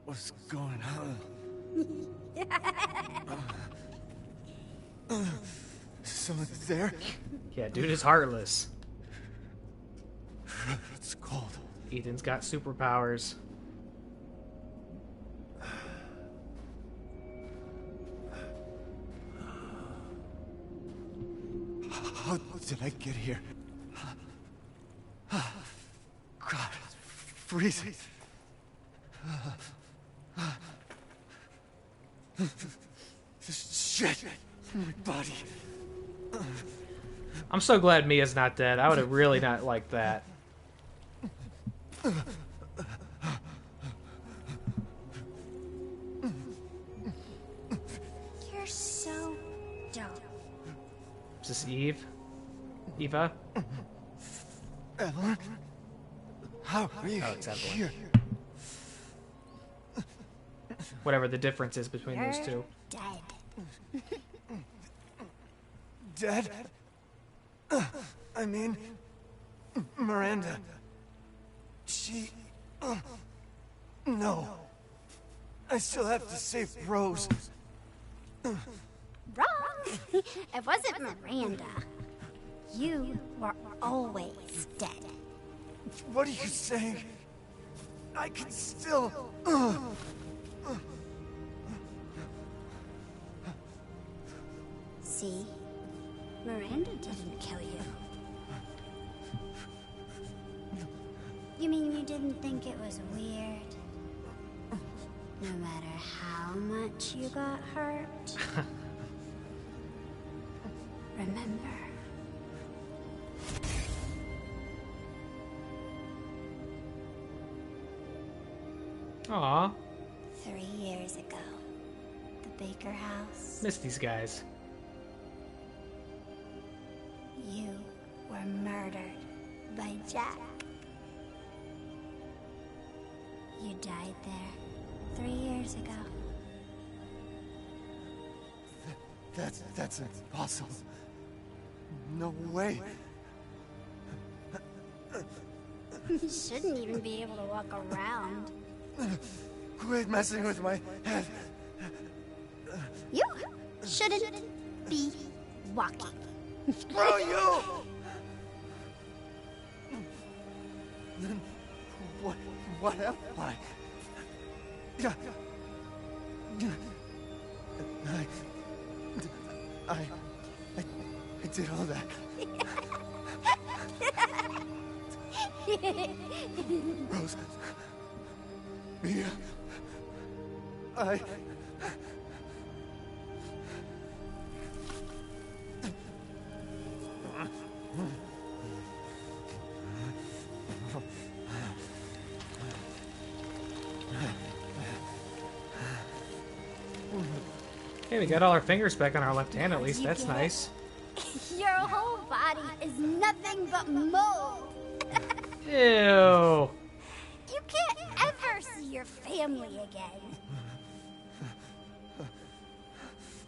What's going on? Someone there? Yeah, dude is heartless. It's cold. Ethan's got superpowers. How did I get here? God, it's freezing. This shit in my body. I'm so glad Mia's not dead. I would have really not liked that. You're so dumb. Is this Eve? Eva? Evelyn? How are you Oh, it's Evelyn. here? Whatever the difference is between those You're two. dead. Dead? I mean, Miranda. She... no. I still have to save Rose. Wrong! It wasn't Miranda. You were always dead. What are you saying? I can still... See? Miranda didn't kill you. You mean you didn't think it was weird? No matter how much you got hurt? Remember, Aw, 3 years ago. The Baker house. miss these guys. You were murdered by Jack. You died there 3 years ago. That's impossible. No way. You shouldn't even be able to walk around. Quit messing with my head. You shouldn't be walking. Screw you! Then what am I? I did all that. Rose. Mia. Hey, we got all our fingers back on our left hand at least. You That's get it? nice. Your whole body is nothing but mold. Ew. You can't ever see your family again.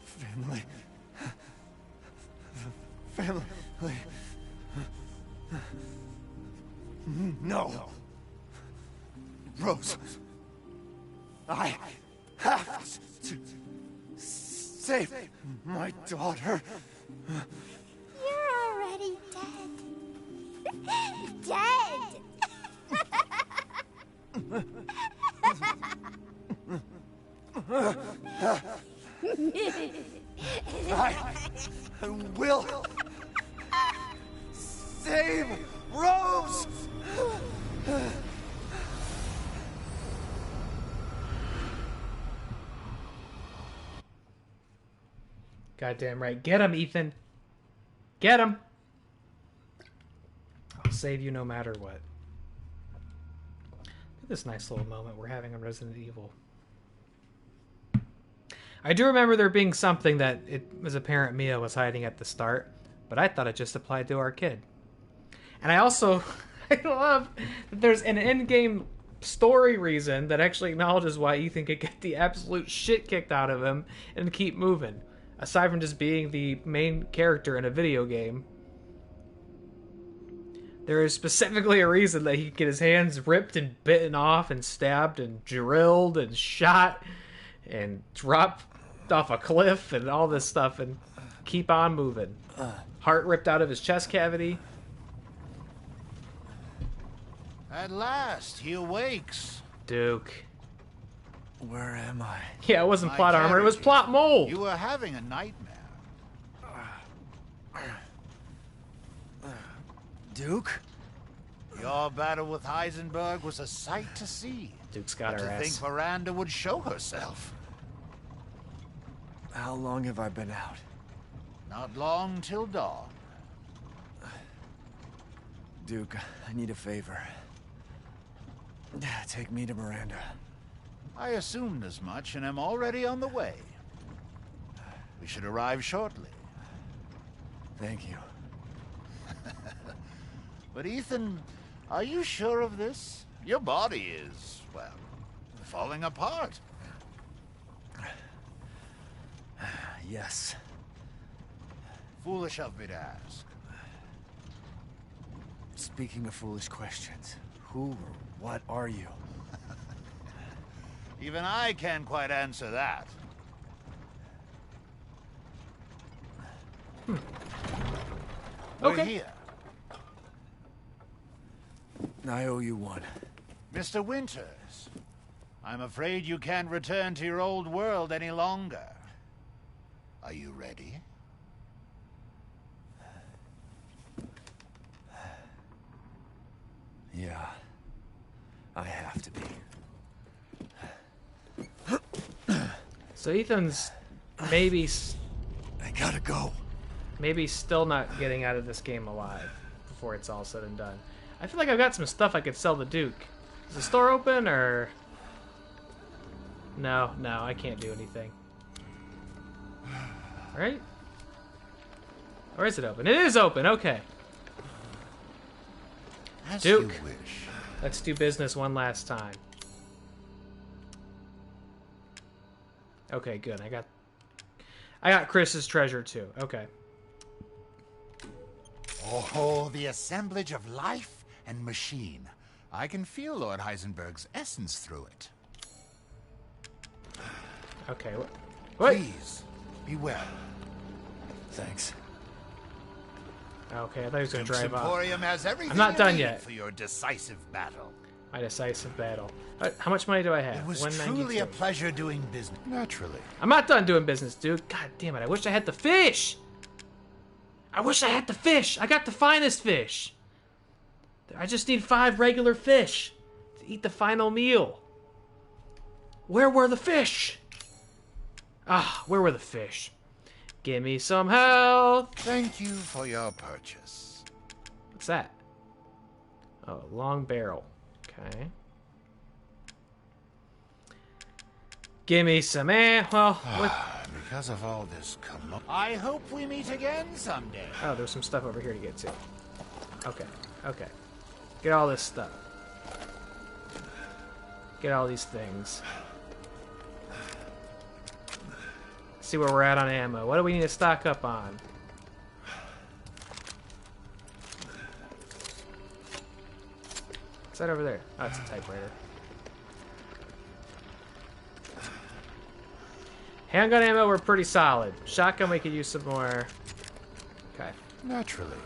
Family. No. Rose. I have to save my daughter. You're already dead. Dead. I will save Rose. Goddamn right. Get him, Ethan. Get him. I'll save you no matter what. Look at this nice little moment we're having on Resident Evil. I do remember there being something that it was apparent Mia was hiding at the start, but I thought it just applied to our kid. And I also I love that there's an in-game story reason that actually acknowledges why Ethan could get the absolute shit kicked out of him and keep moving. Aside from just being the main character in a video game, there is specifically a reason that he could get his hands ripped and bitten off and stabbed and drilled and shot and dropped off a cliff and all this stuff and keep on moving. Heart ripped out of his chest cavity. At last, he awakes. Duke. Where am I? Yeah, it wasn't My plot armor, it was character. plot mold. You were having a nightmare. Duke? Your battle with Heisenberg was a sight to see. Duke's got To her think ass. Miranda would show herself. How long have I been out? Not long till dawn. Duke, I need a favor. Take me to Miranda. I assumed as much and am already on the way. We should arrive shortly. Thank you. But Ethan, are you sure of this? Your body is, well, falling apart. Yes. Foolish of me to ask. Speaking of foolish questions, who or what are you? Even I can't quite answer that. We're Okay. here. I owe you one. Mr. Winters, I'm afraid you can't return to your old world any longer. Are you ready? Yeah. I have to be. So Ethan's maybe I gotta go. still not getting out of this game alive before it's all said and done. I feel like I've got some stuff I could sell to Duke. Is the store open or No, I can't do anything. Right? Or is it open? It is open, okay. As Duke. you wish. Let's do business one last time. Okay, good. I got Chris's treasure too. Okay. Oh, the assemblage of life and machine. I can feel Lord Heisenberg's essence through it. Okay. What? Please, be well. Thanks. Okay, I thought he was going to Duke's drive off. Emporium has everything I'm not you done need yet. for your decisive battle. My decisive battle. How much money do I have? It was 192. truly a pleasure doing business. Naturally. I'm not done doing business, dude. God damn it. I wish I had the fish. I wish I had the fish. I got the finest fish. I just need 5 regular fish to eat the final meal. Where were the fish? Ah, where were the fish? Give me some health. Thank you for your purchase. What's that? Oh, long barrel. Okay. Give me some well, what? Because of all this I hope we meet again someday. Oh, there's some stuff over here to get to. Okay, okay. Get all this stuff. Get all these things. See where we're at on ammo. What do we need to stock up on? What's that over there? Oh, it's a typewriter. Handgun ammo, we're pretty solid. Shotgun, we could use some more. Okay. Naturally.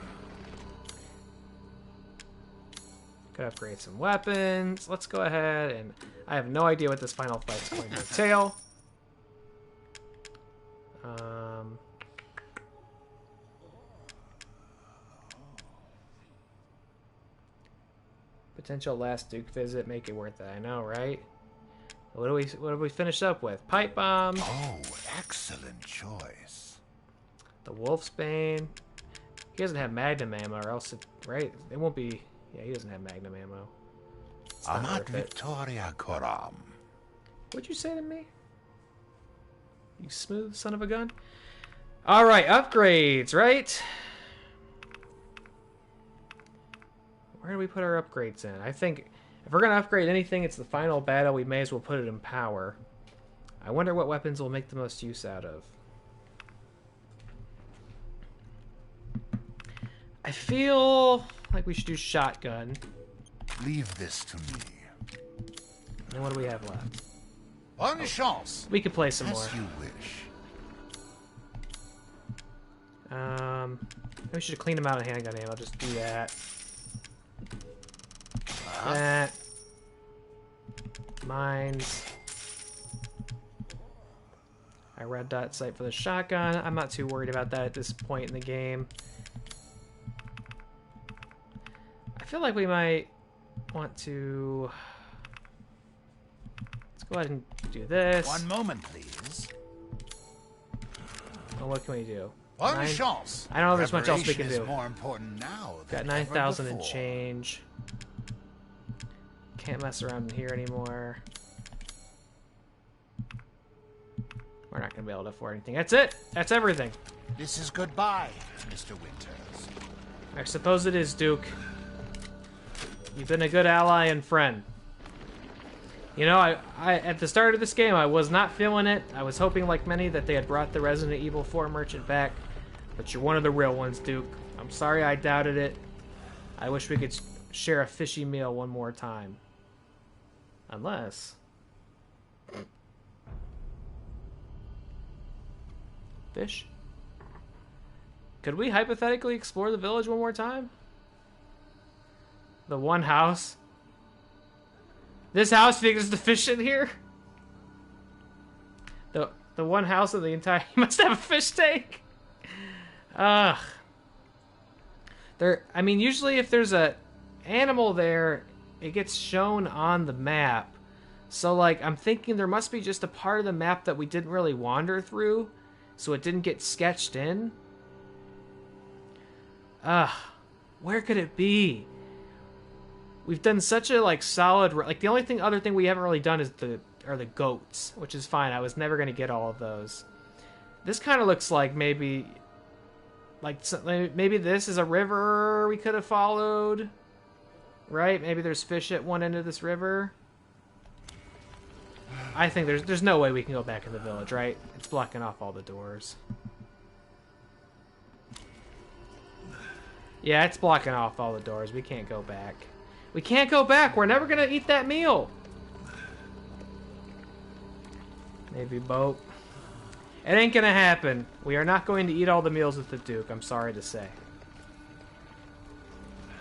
Could upgrade some weapons. Let's go ahead and... I have no idea what this final fight's going to entail. Potential last Duke visit, make it worth it. I know, right? What do we finish up with? Pipe bomb. Oh, excellent choice. The Wolfsbane. He doesn't have Magnum ammo, or else right? It won't be. Yeah, he doesn't have Magnum ammo. It's not Amat worth it. Victoria Coram. What'd you say to me? You smooth son of a gun. All right, upgrades, right? Where do we put our upgrades in? I think if we're gonna upgrade anything, it's the final battle. We may as well put it in power. I wonder what weapons we'll make the most use out of. I feel like we should do shotgun. Leave this to me. And what do we have left? Bonne chance. We could play some more. As you wish. Maybe we should clean them out of handgun ammo. I'll just do that. Uh-huh. That. Mines. I red dot sight for the shotgun. I'm not too worried about that at this point in the game. I feel like we might want to... Let's go ahead and do this. One moment, please. Well, what can we do? Bonne chance. I don't know if there's much else we can Preparation do. is more important now Got than 9,000 ever and before. change. Can't mess around in here anymore. We're not going to be able to afford anything. That's it. That's everything. This is goodbye, Mr. Winters. I suppose it is, Duke. You've been a good ally and friend. You know, I at the start of this game, I was not feeling it. I was hoping, like many, that they had brought the Resident Evil 4 merchant back. But you're one of the real ones, Duke. I'm sorry I doubted it. I wish we could share a fishy meal one more time. Unless... Fish? Could we hypothetically explore the village one more time? The one house? This house, you think there's the fish in here? The one house of the entire... You must have a fish tank! Ugh. I mean, usually if there's a animal there, it gets shown on the map. So, like, I'm thinking there must be just a part of the map that we didn't really wander through, so it didn't get sketched in. Ugh. Where could it be? We've done such a, like, solid... Like, the only other thing we haven't really done is the are the goats, which is fine. I was never going to get all of those. This kind of looks like maybe this is a river we could have followed, right? Maybe there's fish at one end of this river. I think there's no way we can go back in the village, right? It's blocking off all the doors. Yeah, it's blocking off all the doors. We can't go back. We can't go back. We're never gonna eat that meal. Maybe boat. It ain't gonna happen. We are not going to eat all the meals with the Duke, I'm sorry to say.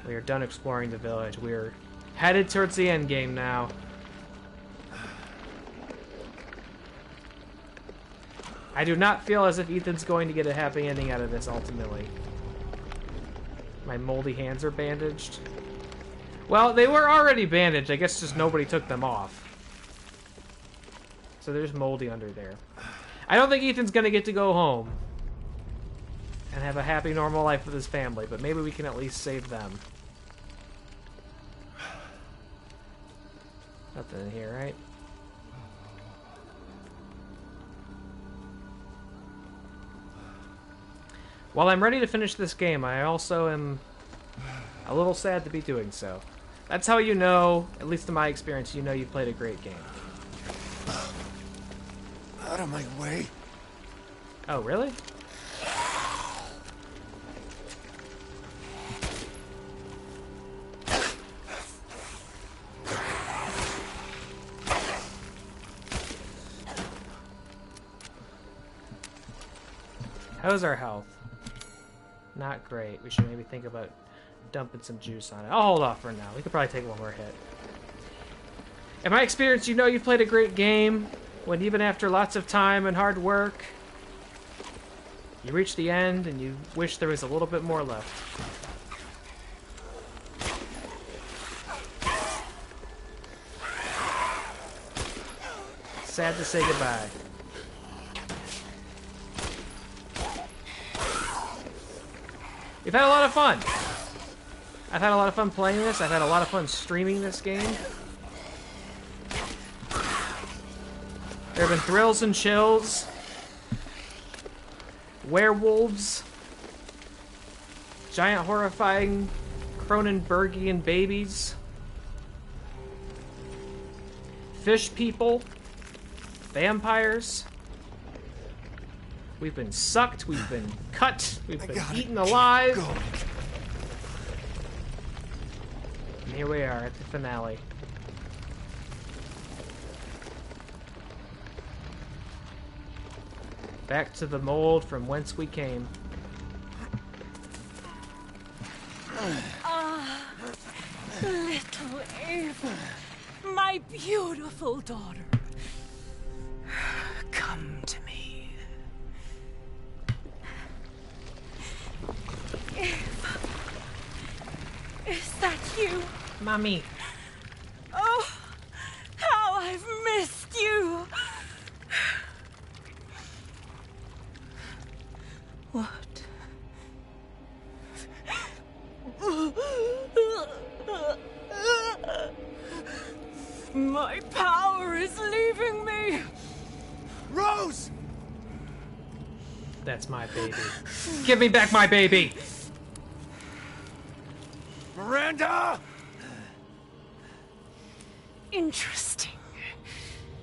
We are done exploring the village. We're headed towards the end game now. I do not feel as if Ethan's going to get a happy ending out of this, ultimately. My moldy hands are bandaged. Well, they were already bandaged. I guess just nobody took them off. So there's moldy under there. I don't think Ethan's going to get to go home and have a happy, normal life with his family, but maybe we can at least save them. Nothing in here, right? While I'm ready to finish this game, I also am a little sad to be doing so. That's how you know, at least in my experience, you know you played a great game. Out of my way. Oh, really? How's our health? Not great. We should maybe think about dumping some juice on it. I'll hold off for now. We could probably take one more hit. In my experience, you know you've played a great game when even after lots of time and hard work, you reach the end and you wish there was a little bit more left. Sad to say goodbye. We've had a lot of fun. I've had a lot of fun playing this. I've had a lot of fun streaming this game. There have been thrills and chills. Werewolves. Giant horrifying Cronenbergian babies. Fish people. Vampires. We've been sucked, we've been cut, we've been eaten alive. And here we are at the finale. Back to the mold from whence we came. Ah, little Ava, my beautiful daughter. Come to me. Ava, is that you? Mommy. Oh, how I've missed you. What? My power is leaving me. Rose! That's my baby. Give me back my baby! Miranda! Interesting.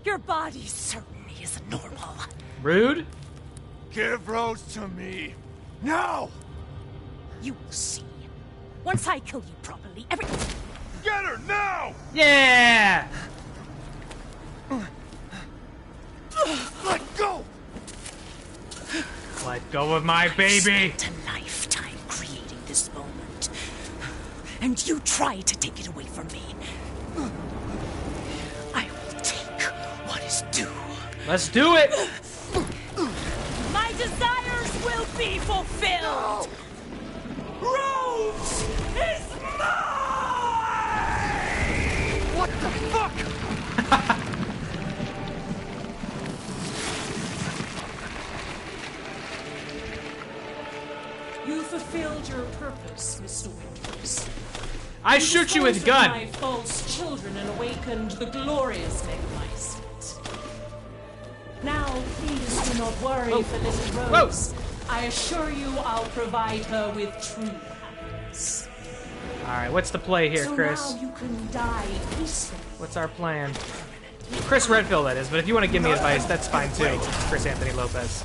Your body certainly isn't normal. Rude? Give Rose to me. Now! You will see. Once I kill you properly, everything... Get her now! Yeah! Let go! Let go of my baby! I spent a lifetime creating this moment. And you try to take it away from me. I will take what is due. Let's do it! My desires will be fulfilled! Rose is mine! What the fuck? You fulfilled your purpose, Mr. Winters. I shoot you with a gun! My false children and awakened the glorious Megamice. not worry for little Rose. I assure you I'll provide her with true happiness. Alright, what's the play here, Chris? So now you can die peacefully. What's our plan? Chris Redfield, that is, but if you want to give me advice, that's fine too. Chris Anthony Lopez.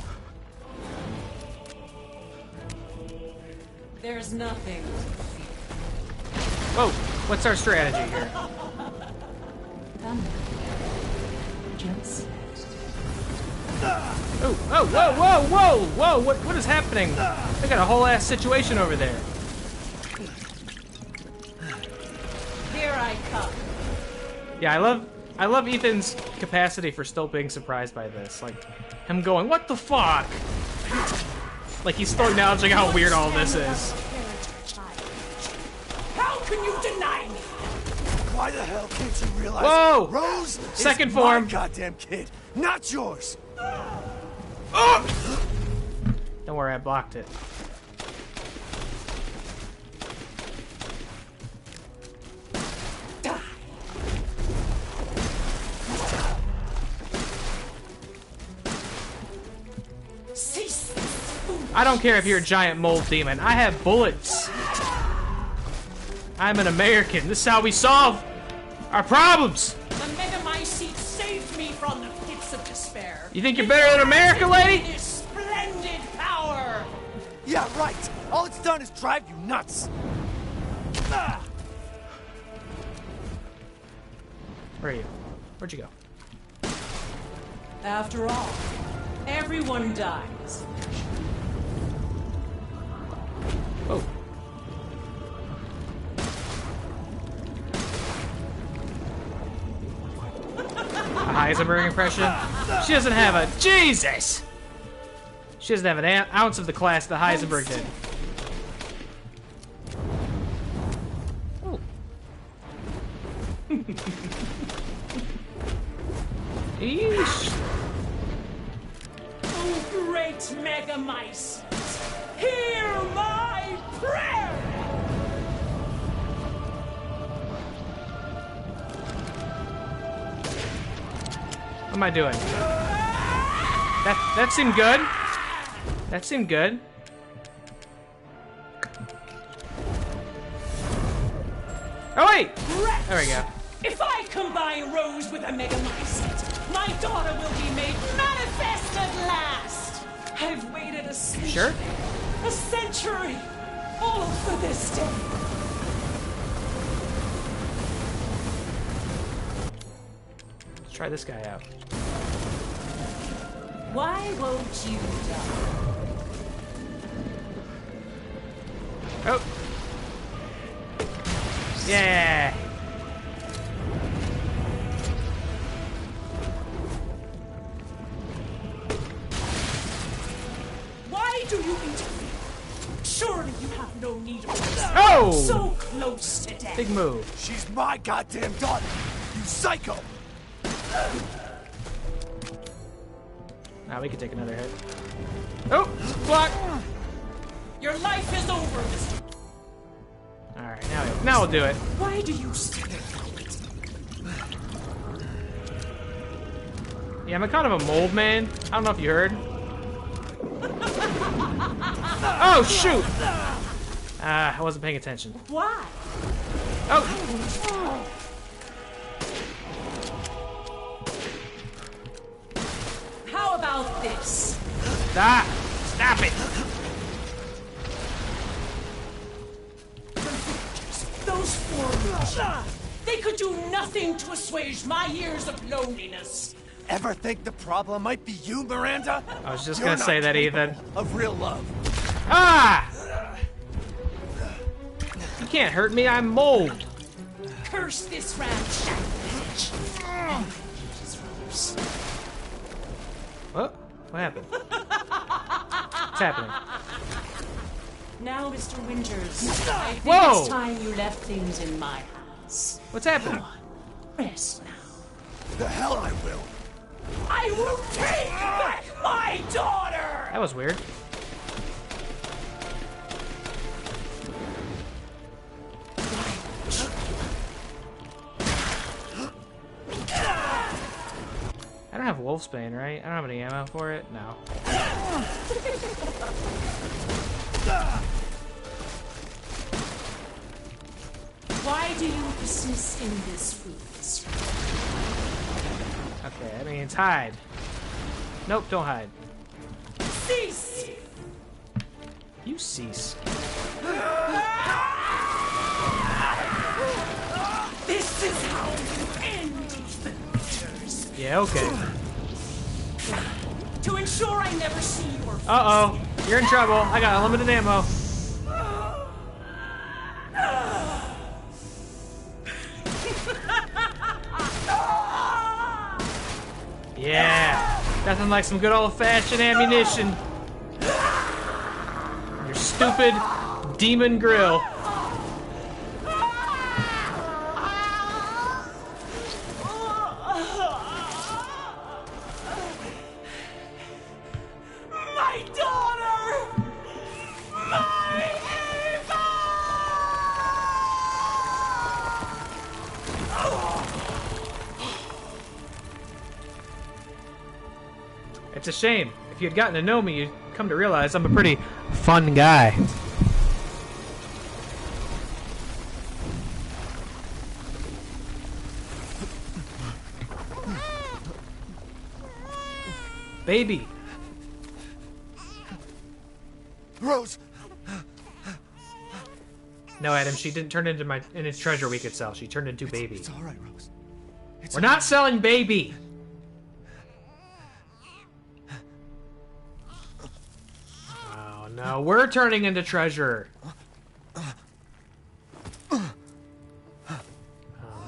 There's nothing. Whoa, what's our strategy here? Thunder. Just. Oh, whoa, whoa, whoa, whoa, what is happening? They got a whole ass situation over there. Here I come. Yeah, I love Ethan's capacity for still being surprised by this. Like, him going, what the fuck? Like, he's still acknowledging how weird all this is. How can you deny me? Why the hell can't you realize? Whoa! Rose Second is form. my goddamn kid, not yours. Don't worry, I blocked it. I don't care if you're a giant mold demon. I have bullets. I'm an American. This is how we solve our problems. The Megamycete saved me from the pits of despair. You think you're better than America, lady? This splendid power. Yeah, right. All it's done is drive you nuts. Where are you? Where'd you go? After all, everyone dies. Oh. A Heisenberg impression? She doesn't have a... Jesus! She doesn't have an ounce of the class that Heisenberg did. Oh. Eesh. Oh, great Megamycete, hear my prayer! What am I doing? That seemed good. That seemed good. Oh wait! There we go. If I combine Rose with a Megamycete, my daughter will be made manifest at last! I've waited a century. Sure? A century! All for this day. Let's try this guy out. Why won't you die? Oh! Yeah! Why do you interfere? Surely you have no need of this. Oh! So close to death. Big move. She's my goddamn daughter, you psycho. Now we can take another hit. Oh! Block! Your life is over, Mr. Alright, now we'll do it. Why do you still fight? Yeah, I'm kind of a mold man. I don't know if you heard. Oh, shoot! I wasn't paying attention. Why? Oh! How about this? Stop! Stop it! Those four they could do nothing to assuage my years of loneliness. Ever think the problem might be you, Miranda? I was just You're gonna say not that, Ethan. capable of real love. Ah! You can't hurt me, I'm mold. Curse this ramshackle bitch. What? What happened? What's happening? Now, Mr. Winters, I think Whoa! it's time you left things in my hands. What's happening? Rest now. The hell I will. I will take back my daughter! That was weird. I don't have wolf Wolfsbane, right? I don't have any ammo for it. No. Why do you persist in this weakness? Okay, that means hide. Nope, don't hide. Cease! You cease. This is how you end Ethan Winters. Yeah, okay. To ensure I never see your face. Uh-oh. You're in trouble. I got unlimited ammo. Yeah. Nothing like some good old-fashioned ammunition. Your stupid demon grill. My daughter! My Eva! It's a shame. If you'd gotten to know me, you'd come to realize I'm a pretty fun guy. Baby. Rose! No, Adam, she didn't turn into its treasure we could sell. She turned into baby. It's all right, Rose. We're not selling baby. Oh no, we're turning into treasure. Oh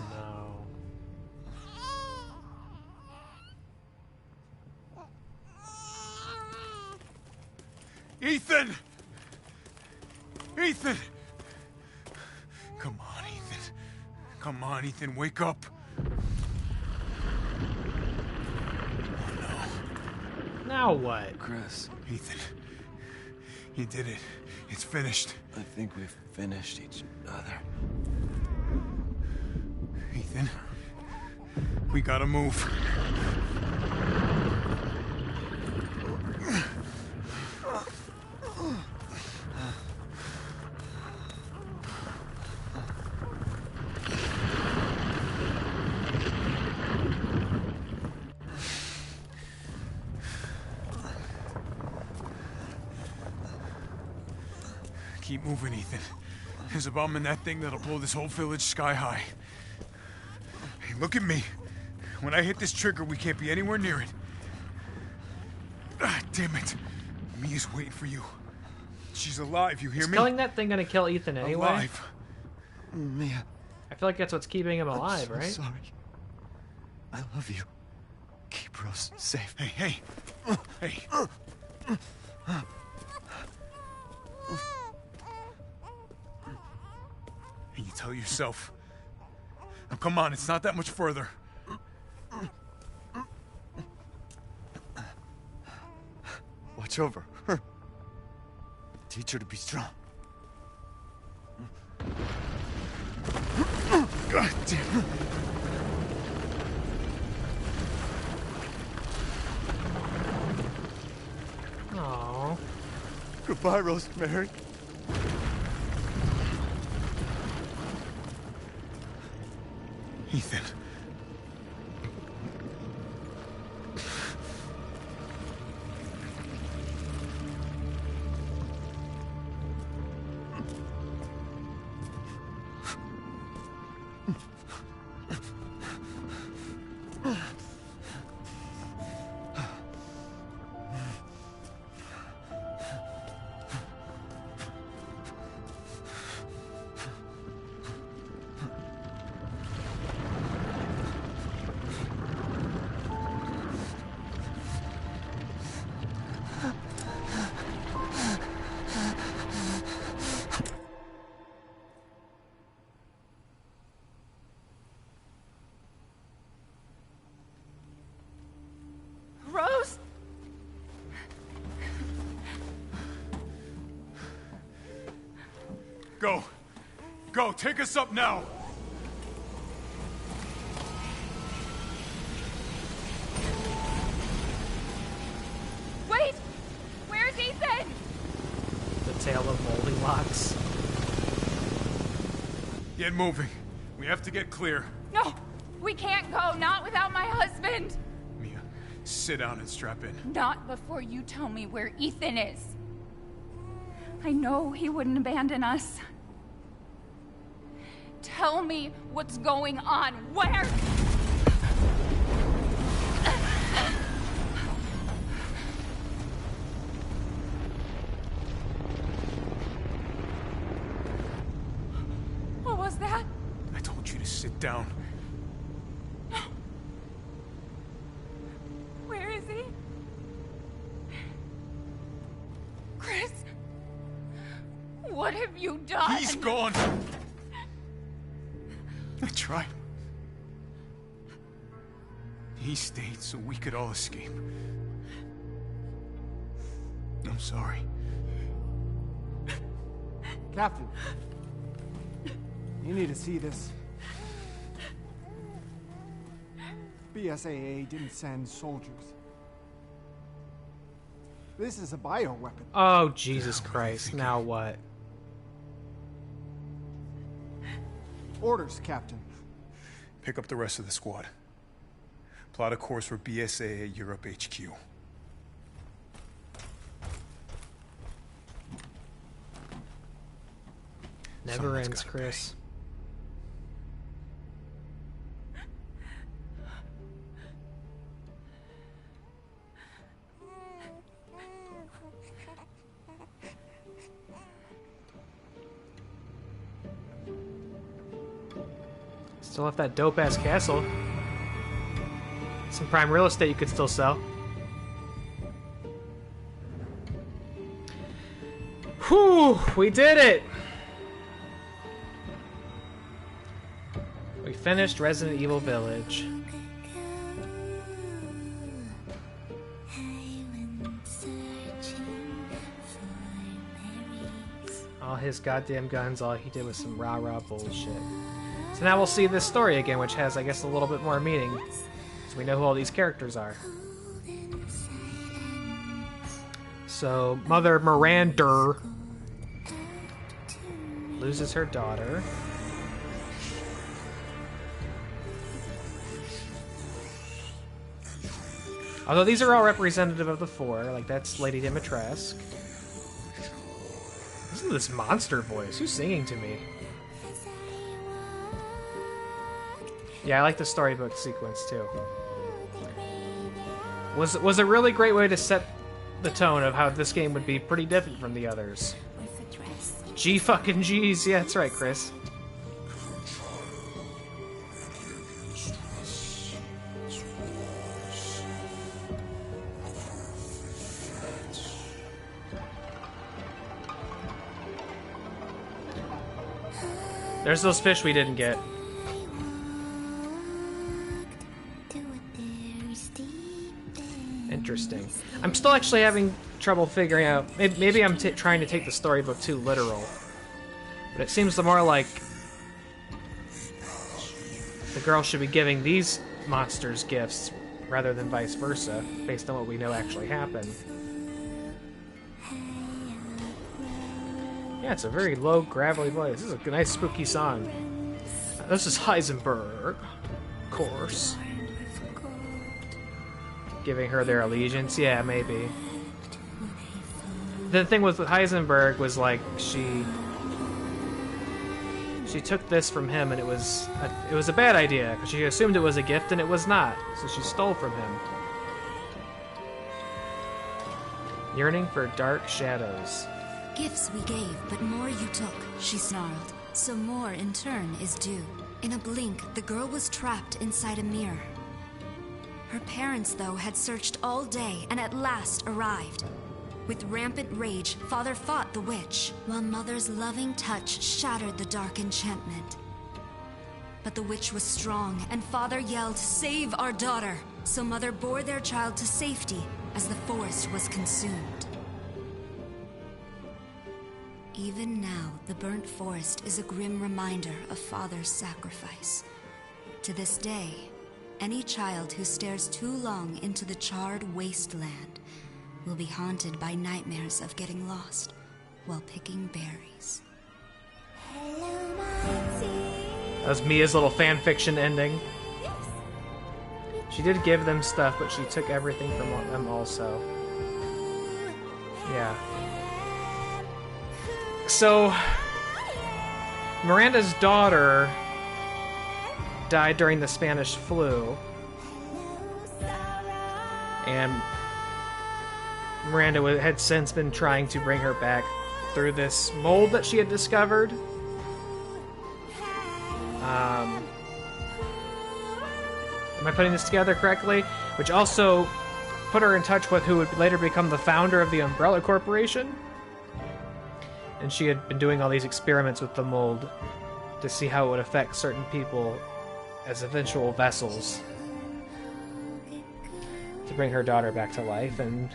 no. Ethan! Ethan! Come on, Ethan. Come on, Ethan, wake up. Now what? Chris, Ethan, you did it. It's finished. I think we've finished each other. Ethan, we gotta move. Keep moving, Ethan. There's a bomb in that thing that'll blow this whole village sky high. Hey, look at me. When I hit this trigger, we can't be anywhere near it. Ah, damn it. Mia's waiting for you. She's alive, you hear Is me? killing that thing gonna kill Ethan anyway? Alive. Mia, I feel like that's what's keeping him alive, I'm so right? sorry. I love you. Keep Rose safe. Hey, hey. Hey. And you tell yourself. Now come on, it's not that much further. Watch over her. Teach her to be strong. God damn. Aww. Goodbye, Rosemary. Ethan. Rose? Go. Go, take us up now. tale of moldy locks. Get moving. We have to get clear. No, we can't go. Not without my husband. Mia, sit down and strap in. Not before you tell me where Ethan is. I know he wouldn't abandon us. Tell me what's going on. Where? What was that? I told you to sit down. Where is he? Chris? What have you done? He's gone. I tried. He stayed so we could all escape. I'm sorry. Captain, you need to see this. BSAA didn't send soldiers. This is a bioweapon. Oh, Jesus Christ. Now what? Orders, Captain. Pick up the rest of the squad. Plot a course for BSAA Europe HQ. Never ends, Chris. Still have that dope-ass castle. Some prime real estate you could still sell. Whew! We did it! We finished Resident Evil Village. All his goddamn guns, all he did was some rah-rah bullshit. So now we'll see this story again, which has, I guess, a little bit more meaning. So we know who all these characters are. So, Mother Miranda loses her daughter. Although these are all representative of the four, like that's Lady Dimitrescu. Listen to this monster voice. Who's singing to me? Yeah, I like the storybook sequence too. Was a really great way to set the tone of how this game would be pretty different from the others. G fucking G's, yeah, that's right, Chris. There's those fish we didn't get. Interesting. I'm still actually having trouble figuring out. Maybe I'm trying to take the storybook too literal. But it seems the more like the girl should be giving these monsters gifts rather than vice versa, based on what we know actually happened. Yeah, it's a very low, gravelly voice. This is a nice, spooky song. This is Heisenberg, of course. Giving her their allegiance? Yeah, maybe. The thing with Heisenberg was, like, she took this from him, and it was a bad idea, because she assumed it was a gift, and it was not. So she stole from him. Yearning for dark shadows. Gifts we gave, but more you took, she snarled. So more, in turn, is due. In a blink, the girl was trapped inside a mirror. Her parents, though, had searched all day and at last arrived. With rampant rage, Father fought the witch, while Mother's loving touch shattered the dark enchantment. But the witch was strong, and Father yelled, "Save our daughter!" So Mother bore their child to safety as the forest was consumed. Even now, the burnt forest is a grim reminder of Father's sacrifice. To this day, any child who stares too long into the charred wasteland will be haunted by nightmares of getting lost while picking berries. That was Mia's little fan fiction ending. She did give them stuff, but she took everything from them also. Yeah. So, Miranda's daughter died during the Spanish flu. And Miranda had since been trying to bring her back through this mold that she had discovered. Am I putting this together correctly? Which also put her in touch with who would later become the founder of the Umbrella Corporation. And she had been doing all these experiments with the mold to see how it would affect certain people as eventual vessels to bring her daughter back to life. And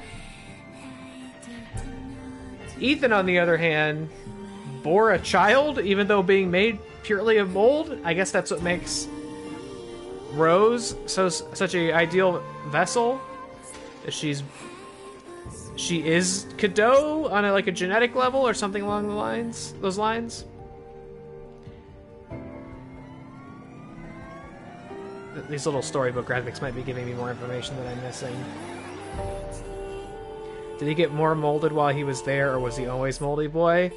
Ethan, on the other hand, bore a child, even though being made purely of mold. I guess that's what makes Rose such a ideal vessel. She is Cadeau on a genetic level or something along those lines. These little storybook graphics might be giving me more information that I'm missing. Did he get more molded while he was there, or was he always Moldy Boy?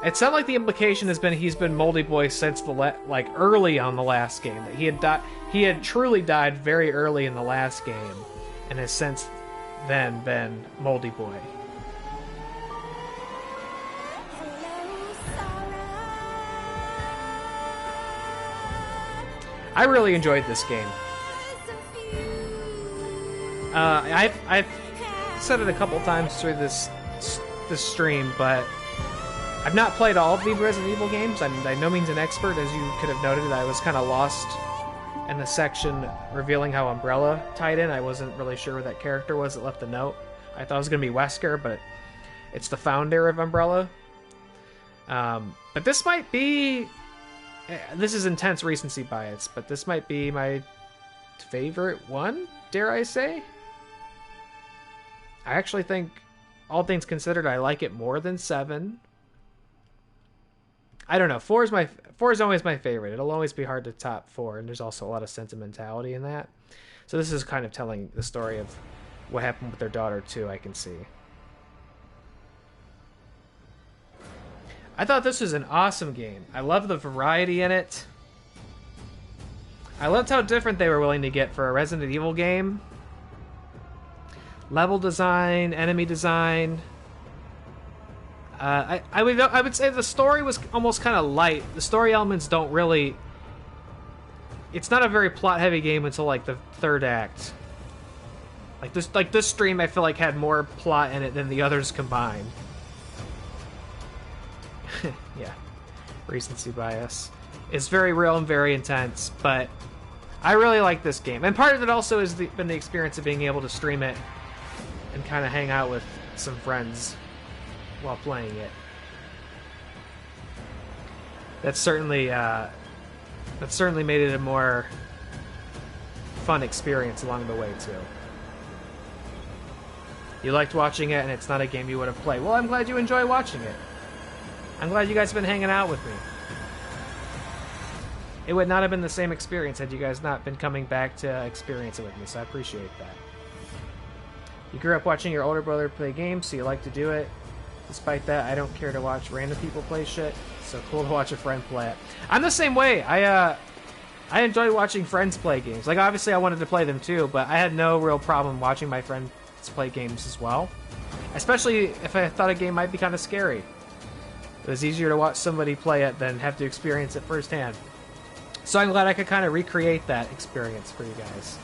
It sounds like the implication has been he's been Moldy Boy since early on the last game. That he had truly died very early in the last game, and has since then been Moldy Boy. I really enjoyed this game. I've said it a couple times through this stream, but I've not played all of the Resident Evil games. I'm by no means an expert, as you could have noted. I was kind of lost in the section revealing how Umbrella tied in. I wasn't really sure where that character was that left the note. I thought it was going to be Wesker, but it's the founder of Umbrella. But this might be... This is intense recency bias, but this might be my favorite one, dare I say? I actually think, all things considered, I like it more than 7. I don't know. 4 is always my favorite. It'll always be hard to top 4, and there's also a lot of sentimentality in that. So this is kind of telling the story of what happened with their daughter too, I can see. I thought this was an awesome game. I love the variety in it. I loved how different they were willing to get for a Resident Evil game. Level design, enemy design. I would say the story was almost kind of light. The story elements don't really... It's not a very plot-heavy game until the third act. This stream, I feel like had more plot in it than the others combined. Yeah, recency bias. It's very real and very intense, but I really like this game. And part of it also has been the experience of being able to stream it and kind of hang out with some friends while playing it. That's certainly made it a more fun experience along the way too. You liked watching it, and it's not a game you would have played. Well, I'm glad you enjoy watching it. I'm glad you guys have been hanging out with me. It would not have been the same experience had you guys not been coming back to experience it with me, so I appreciate that. You grew up watching your older brother play games, so you like to do it. Despite that, I don't care to watch random people play shit, so cool to watch a friend play it. I'm the same way. I enjoy watching friends play games. Obviously I wanted to play them too, but I had no real problem watching my friends play games as well. Especially if I thought a game might be kind of scary. It was easier to watch somebody play it than have to experience it firsthand. So I'm glad I could kind of recreate that experience for you guys.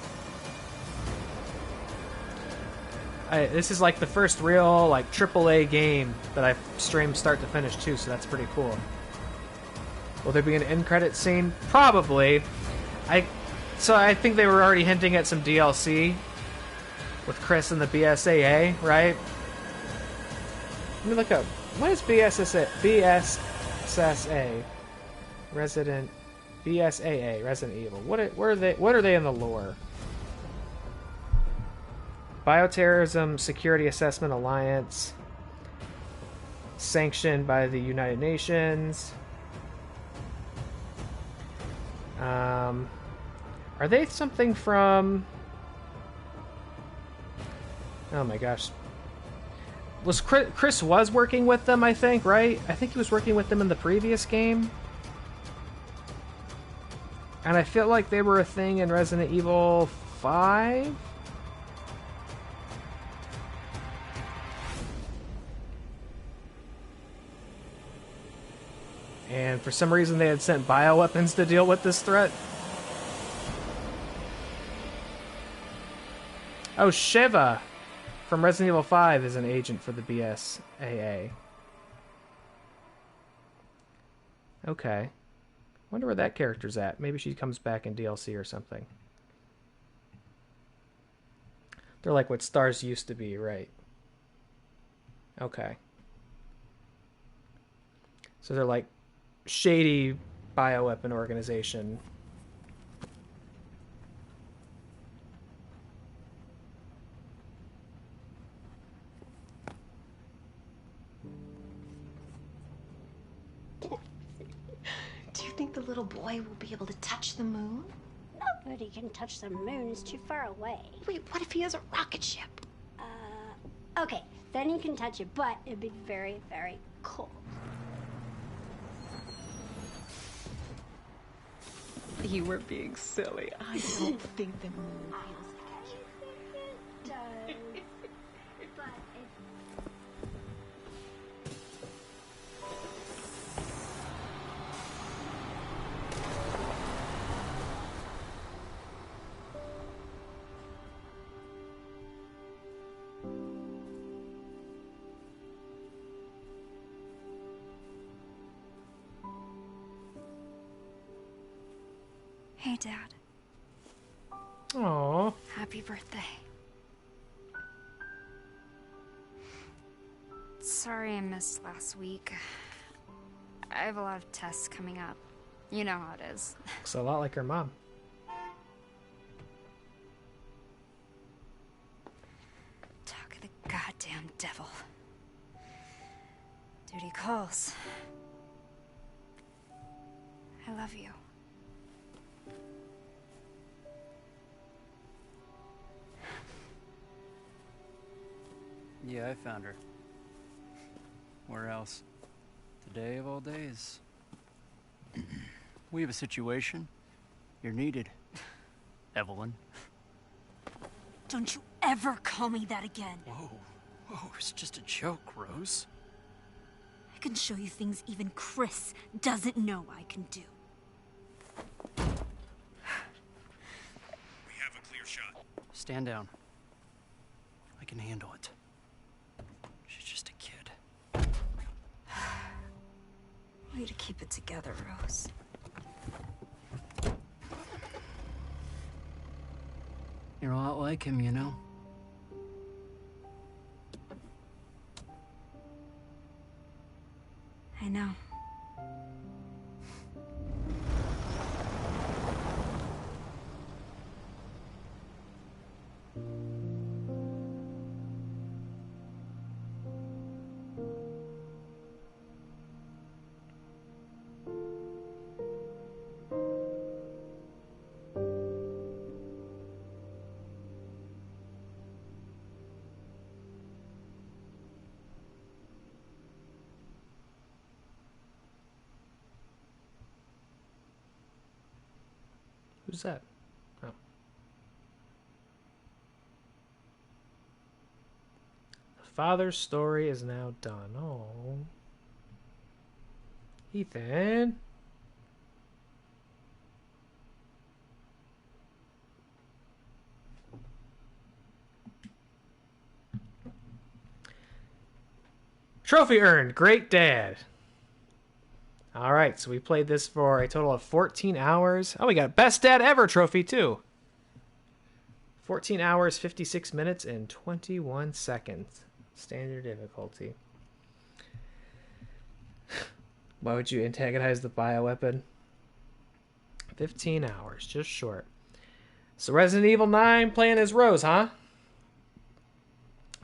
This is the first real AAA game that I've streamed start to finish too, so that's pretty cool. Will there be an end credit scene? Probably. So I think they were already hinting at some DLC with Chris and the BSAA, right? Let me look up. What is BSSA? BSSA. BSAA, Resident Evil. What are they in the lore? Bioterrorism Security Assessment Alliance. sanctioned by the United Nations. Are they something from... Oh my gosh. Was Chris was working with them, I think, right? I think he was working with them in the previous game. And I feel like they were a thing in Resident Evil 5? And for some reason they had sent bioweapons to deal with this threat. Oh, Shiva from Resident Evil 5 is an agent for the BSAA. Okay. Wonder where that character's at. Maybe she comes back in DLC or something. They're like what STARS used to be, right? Okay. So they're like shady bioweapon organization. Do you think the little boy will be able to touch the moon? Nobody can touch the moon. It's too far away. Wait, what if he has a rocket ship? Okay, then he can touch it, but it'd be very, very cold. You were being silly. I don't think the moon feels like It does. But Hey, Dad. Aww. Happy birthday. Sorry I missed last week. I have a lot of tests coming up. You know how it is. Looks a lot like her mom. Talk of the goddamn devil. Duty calls. I love you. Yeah, I found her. Where else? Today of all days. We have a situation. You're needed, Evelyn. Don't you ever call me that again. Whoa, it's just a joke, Rose. I can show you things even Chris doesn't know I can do. We have a clear shot. Stand down. I can handle it. She's just a kid. Way to keep it together, Rose. You're a lot like him, you know? I know. Who's that? Oh. The father's story is now done. Oh. Ethan. Trophy earned. Great dad. All right, so we played this for a total of 14 hours. Oh, we got Best Dad Ever trophy, too. 14 hours, 56 minutes, and 21 seconds. Standard difficulty. Why would you antagonize the bioweapon? 15 hours, just short. So Resident Evil 9 playing as Rose, huh?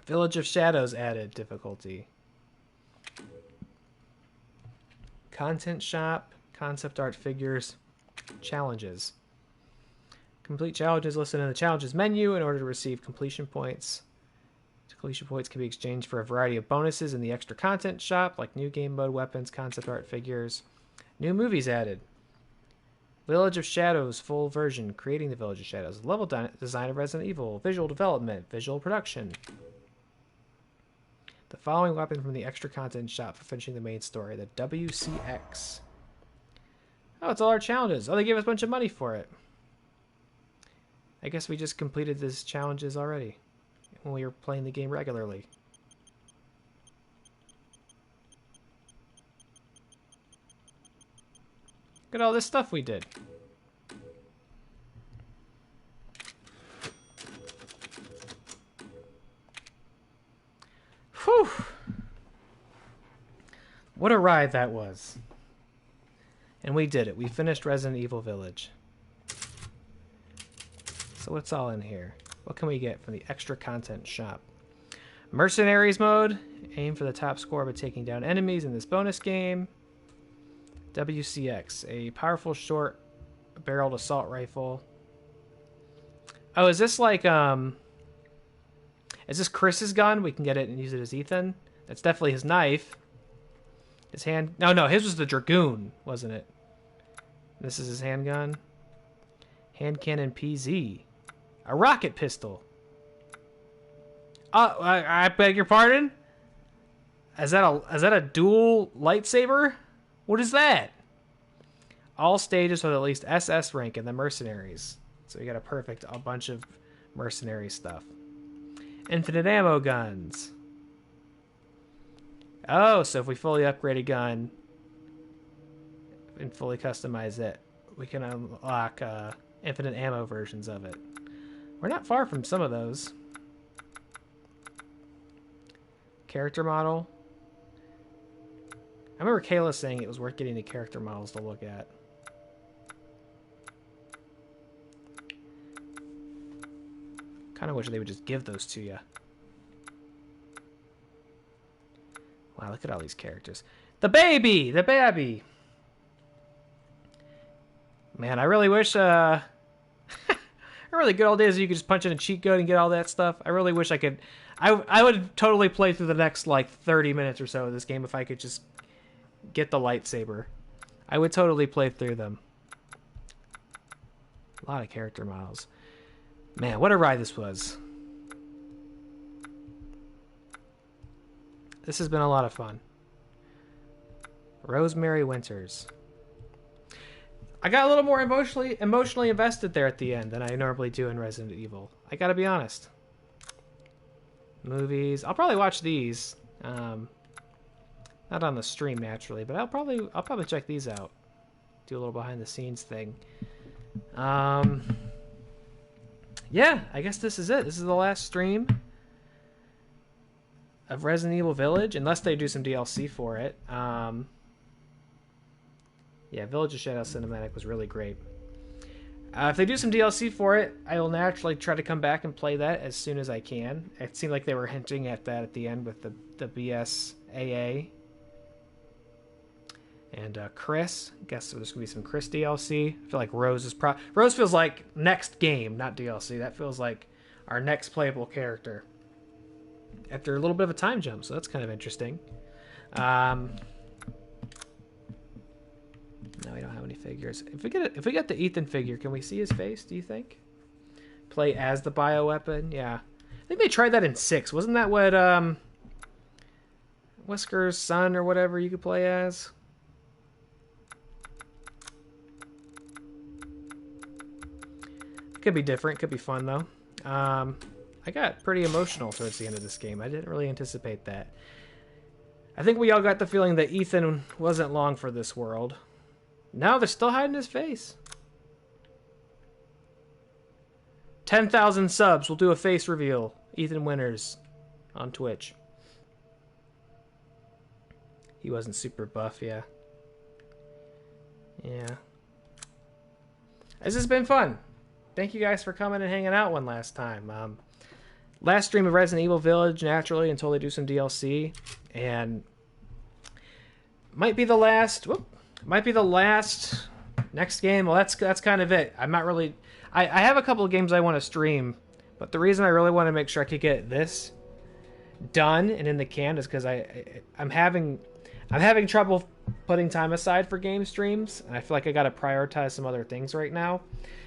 Village of Shadows added difficulty. Content shop, concept art figures, challenges. Complete challenges listed in the challenges menu in order to receive completion points. Completion points can be exchanged for a variety of bonuses in the extra content shop, like new game mode, weapons, concept art figures. New movies added. Village of Shadows full version, creating the Village of Shadows. Level design of Resident Evil, visual development, visual production. The following weapon from the extra content shop for finishing the main story, the WCX. Oh, it's all our challenges. Oh, they gave us a bunch of money for it. I guess we just completed these challenges already when we were playing the game regularly. Look at all this stuff we did. Whew. What a ride that was. And we did it. We finished Resident Evil Village. So what's all in here? What can we get from the extra content shop? Mercenaries mode. Aim for the top score by taking down enemies in this bonus game. WCX. A powerful short-barreled assault rifle. Oh, is this like, is this Chris's gun? We can get it and use it as Ethan. That's definitely his knife. His hand... No, his was the Dragoon, wasn't it? This is his handgun. Hand cannon PZ. A rocket pistol. Oh, I beg your pardon? Is that a dual lightsaber? What is that? All stages with at least SS rank in the mercenaries. So we got a bunch of mercenary stuff. Infinite ammo guns. Oh, so if we fully upgrade a gun and fully customize it, we can unlock infinite ammo versions of it. We're not far from some of those. Character model. I remember Kayla saying it was worth getting the character models to look at. Kind of wish they would just give those to you. Wow, look at all these characters. The baby! The baby! Man, I really wish, really good old days you could just punch in a cheat code and get all that stuff. I really wish I could... I would totally play through the next, 30 minutes or so of this game if I could just get the lightsaber. I would totally play through them. A lot of character models. Man, what a ride this was. This has been a lot of fun. Rosemary Winters. I got a little more emotionally invested there at the end than I normally do in Resident Evil. I gotta be honest. Movies. I'll probably watch these. Not on the stream naturally, but I'll probably check these out. Do a little behind the scenes thing. Yeah, I guess this is it. This is the last stream of Resident Evil Village, unless they do some DLC for it. Yeah, Village of Shadows cinematic was really great. If they do some DLC for it, I will naturally try to come back and play that as soon as I can. It seemed like they were hinting at that at the end with the BSAA. And Chris, I guess there's going to be some Chris DLC. I feel like Rose feels like next game, not DLC. That feels like our next playable character. After a little bit of a time jump, so that's kind of interesting. No, we don't have any figures. If we get the Ethan figure, can we see his face, do you think? Play as the bioweapon? Yeah. I think they tried that in 6. Wasn't that what Wesker's son or whatever you could play as? Could be different, could be fun though. I got pretty emotional towards the end of this game. I didn't really anticipate that. I think we all got the feeling that Ethan wasn't long for this world. Now they're still hiding his face. 10,000 subs. We'll do a face reveal. Ethan Winters on Twitch. He wasn't super buff, yeah. Yeah. This has been fun. Thank you guys for coming and hanging out one last time. Last stream of Resident Evil Village, naturally, until they do some DLC. And might be the last. Might be the last next game. Well, that's kind of it. I'm not really. I have a couple of games I want to stream, but the reason I really want to make sure I could get this done and in the can is because I'm having trouble putting time aside for game streams, and I feel like I got to prioritize some other things right now.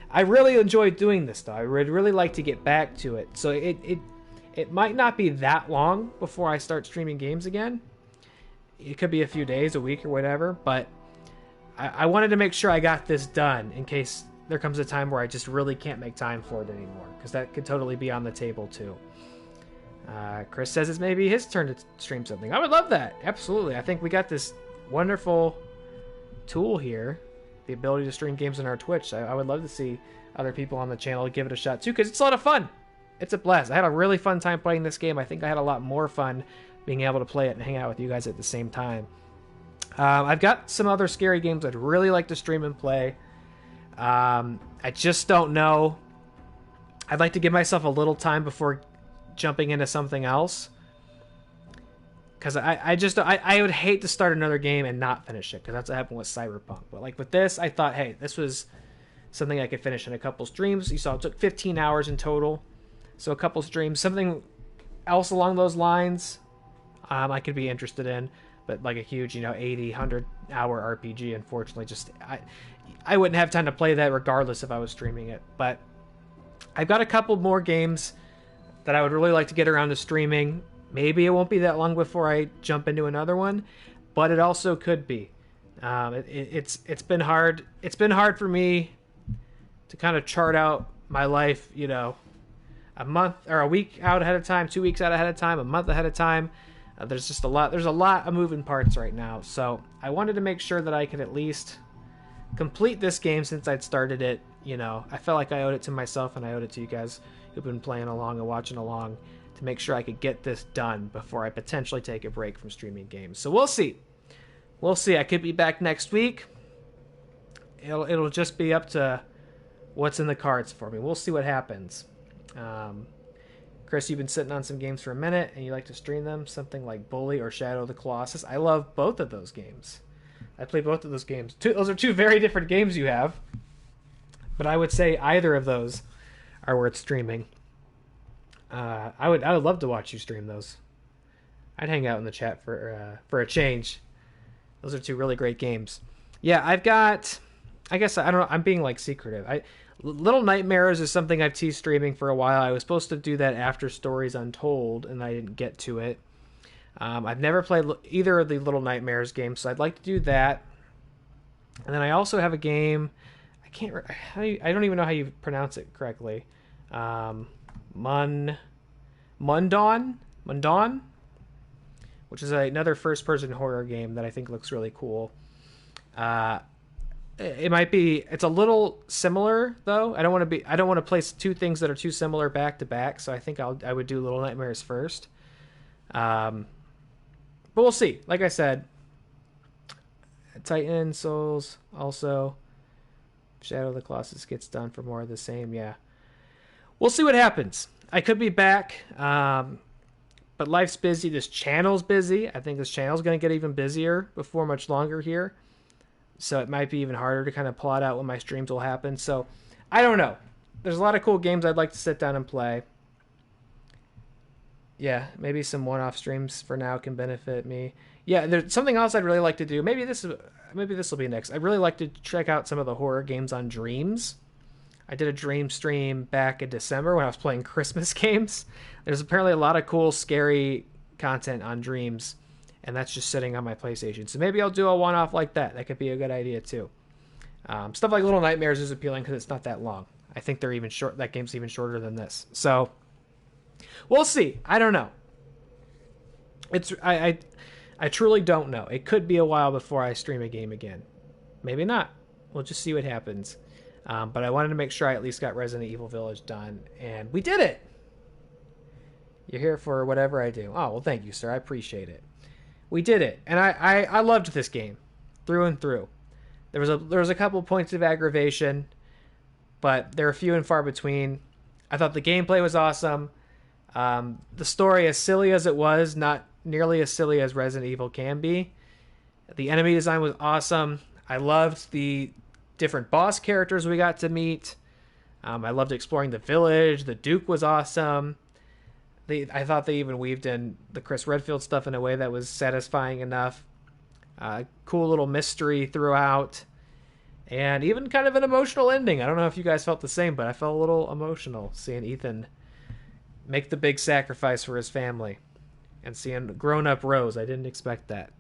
I really enjoy doing this though. I would really like to get back to it. So it might not be that long before I start streaming games again. It could be a few days, a week, or whatever, but I wanted to make sure I got this done in case there comes a time where I just really can't make time for it anymore, because that could totally be on the table too. Chris says it's maybe his turn to stream something. I would love that. Absolutely. I think we got this wonderful tool here, the ability to stream games on our Twitch. I would love to see other people on the channel give it a shot too, because it's a lot of fun. It's a blast. I had a really fun time playing this game. I think I had a lot more fun being able to play it and hang out with you guys at the same time. I've got some other scary games I'd really like to stream and play. I just don't know. I'd like to give myself a little time before jumping into something else, because I would hate to start another game and not finish it, because that's what happened with Cyberpunk. But like with this, I thought, hey, this was something I could finish in a couple streams. You saw it took 15 hours in total, so a couple streams. Something else along those lines I could be interested in, but like a huge 80, 100 hour RPG, unfortunately, just I wouldn't have time to play that regardless if I was streaming it. But I've got a couple more games that I would really like to get around to streaming. Maybe it won't be that long before I jump into another one, but it also could be. It's been hard. It's been hard for me to kind of chart out my life, a month or a week out ahead of time, 2 weeks out ahead of time, a month ahead of time. There's just a lot. There's a lot of moving parts right now, so I wanted to make sure that I could at least complete this game since I'd started it. I felt like I owed it to myself, and I owed it to you guys who've been playing along and watching along, to make sure I could get this done before I potentially take a break from streaming games. So we'll see. We'll see. I could be back next week. It'll just be up to what's in the cards for me. We'll see what happens. Chris, you've been sitting on some games for a minute, and you like to stream them. Something like Bully or Shadow of the Colossus. I love both of those games. I play both of those games. Those are two very different games you have, but I would say either of those are worth streaming. I would love to watch you stream those. I'd hang out in the chat for a change. Those are two really great games. Yeah, I guess I don't know. I'm being like secretive. Little Nightmares is something I've teased streaming for a while. I was supposed to do that after Stories Untold, and I didn't get to it. I've never played either of the Little Nightmares games, so I'd like to do that. And then I also have a game. I don't even know how you pronounce it correctly. Mundawn, which is another first-person horror game that I think looks really cool. It's a little similar though. I don't want to place two things that are too similar back to back, so I think I would do Little Nightmares first. But we'll see. Like I said, Titan Souls also. Shadow of the Colossus gets done for more of the same. Yeah, we'll see what happens. I could be back, but life's busy. This channel's busy. I think this channel's going to get even busier before much longer here. So it might be even harder to kind of plot out when my streams will happen. So I don't know. There's a lot of cool games I'd like to sit down and play. Yeah, maybe some one-off streams for now can benefit me. Yeah, there's something else I'd really like to do. Maybe this will be next. I'd really like to check out some of the horror games on Dreams. I did a Dream stream back in December when I was playing Christmas games. There's apparently a lot of cool, scary content on Dreams, and that's just sitting on my PlayStation. So maybe I'll do a one-off like that. That could be a good idea too. Stuff like Little Nightmares is appealing because it's not that long. I think they're even short. That game's even shorter than this. So we'll see. I don't know. I truly don't know. It could be a while before I stream a game again. Maybe not. We'll just see what happens. But I wanted to make sure I at least got Resident Evil Village done, and we did it. You're here for whatever I do. Oh, well, thank you, sir. I appreciate it. We did it, and I loved this game through and through. There was a couple points of aggravation, but they're few and far between. I thought the gameplay was awesome. The story, as silly as it was, not nearly as silly as Resident Evil can be. The enemy design was awesome. I loved the different boss characters we got to meet. I loved exploring the village. The Duke was awesome. I thought they even weaved in the Chris Redfield stuff in a way that was satisfying enough. Cool little mystery throughout. And even kind of an emotional ending. I don't know if you guys felt the same, but I felt a little emotional seeing Ethan make the big sacrifice for his family. And seeing grown-up Rose. I didn't expect that.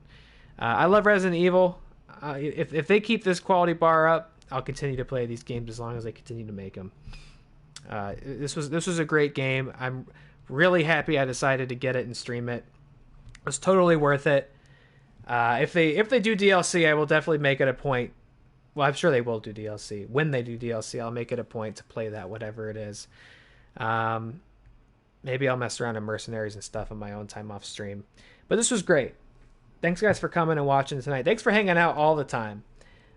I love Resident Evil. If they keep this quality bar up, I'll continue to play these games as long as they continue to make them. This was a great game. I'm really happy I decided to get it and stream it. It was totally worth it. If they do DLC, I will definitely make it a point. Well, I'm sure they will do DLC. When they do DLC, I'll make it a point to play that, whatever it is. Maybe I'll mess around in Mercenaries and stuff on my own time off stream. But this was great. Thanks, guys, for coming and watching tonight. Thanks for hanging out all the time.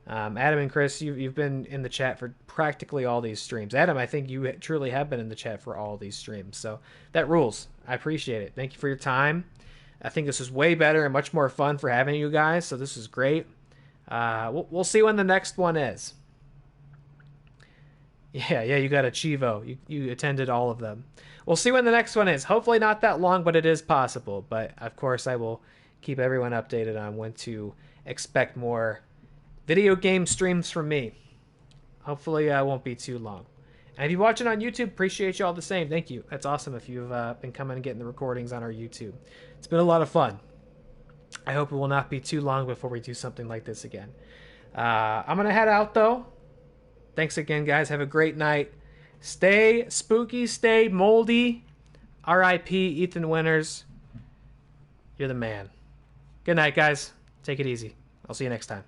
Adam and Chris, you've been in the chat for practically all these streams. Adam, I think you truly have been in the chat for all these streams. So that rules. I appreciate it. Thank you for your time. I think this is way better and much more fun for having you guys. So this is great. We'll see when the next one is. Yeah, you got a Chivo. You attended all of them. We'll see when the next one is. Hopefully not that long, but it is possible. But, of course, I will keep everyone updated on when to expect more video game streams from me. Hopefully I won't be too long. And if you're watching on YouTube, appreciate you all the same. Thank you. That's awesome if you've been coming and getting the recordings on our YouTube. It's been a lot of fun. I hope it will not be too long before we do something like this again. I'm going to head out, though. Thanks again, guys. Have a great night. Stay spooky, stay moldy. R.I.P. Ethan Winters. You're the man. Good night, guys. Take it easy. I'll see you next time.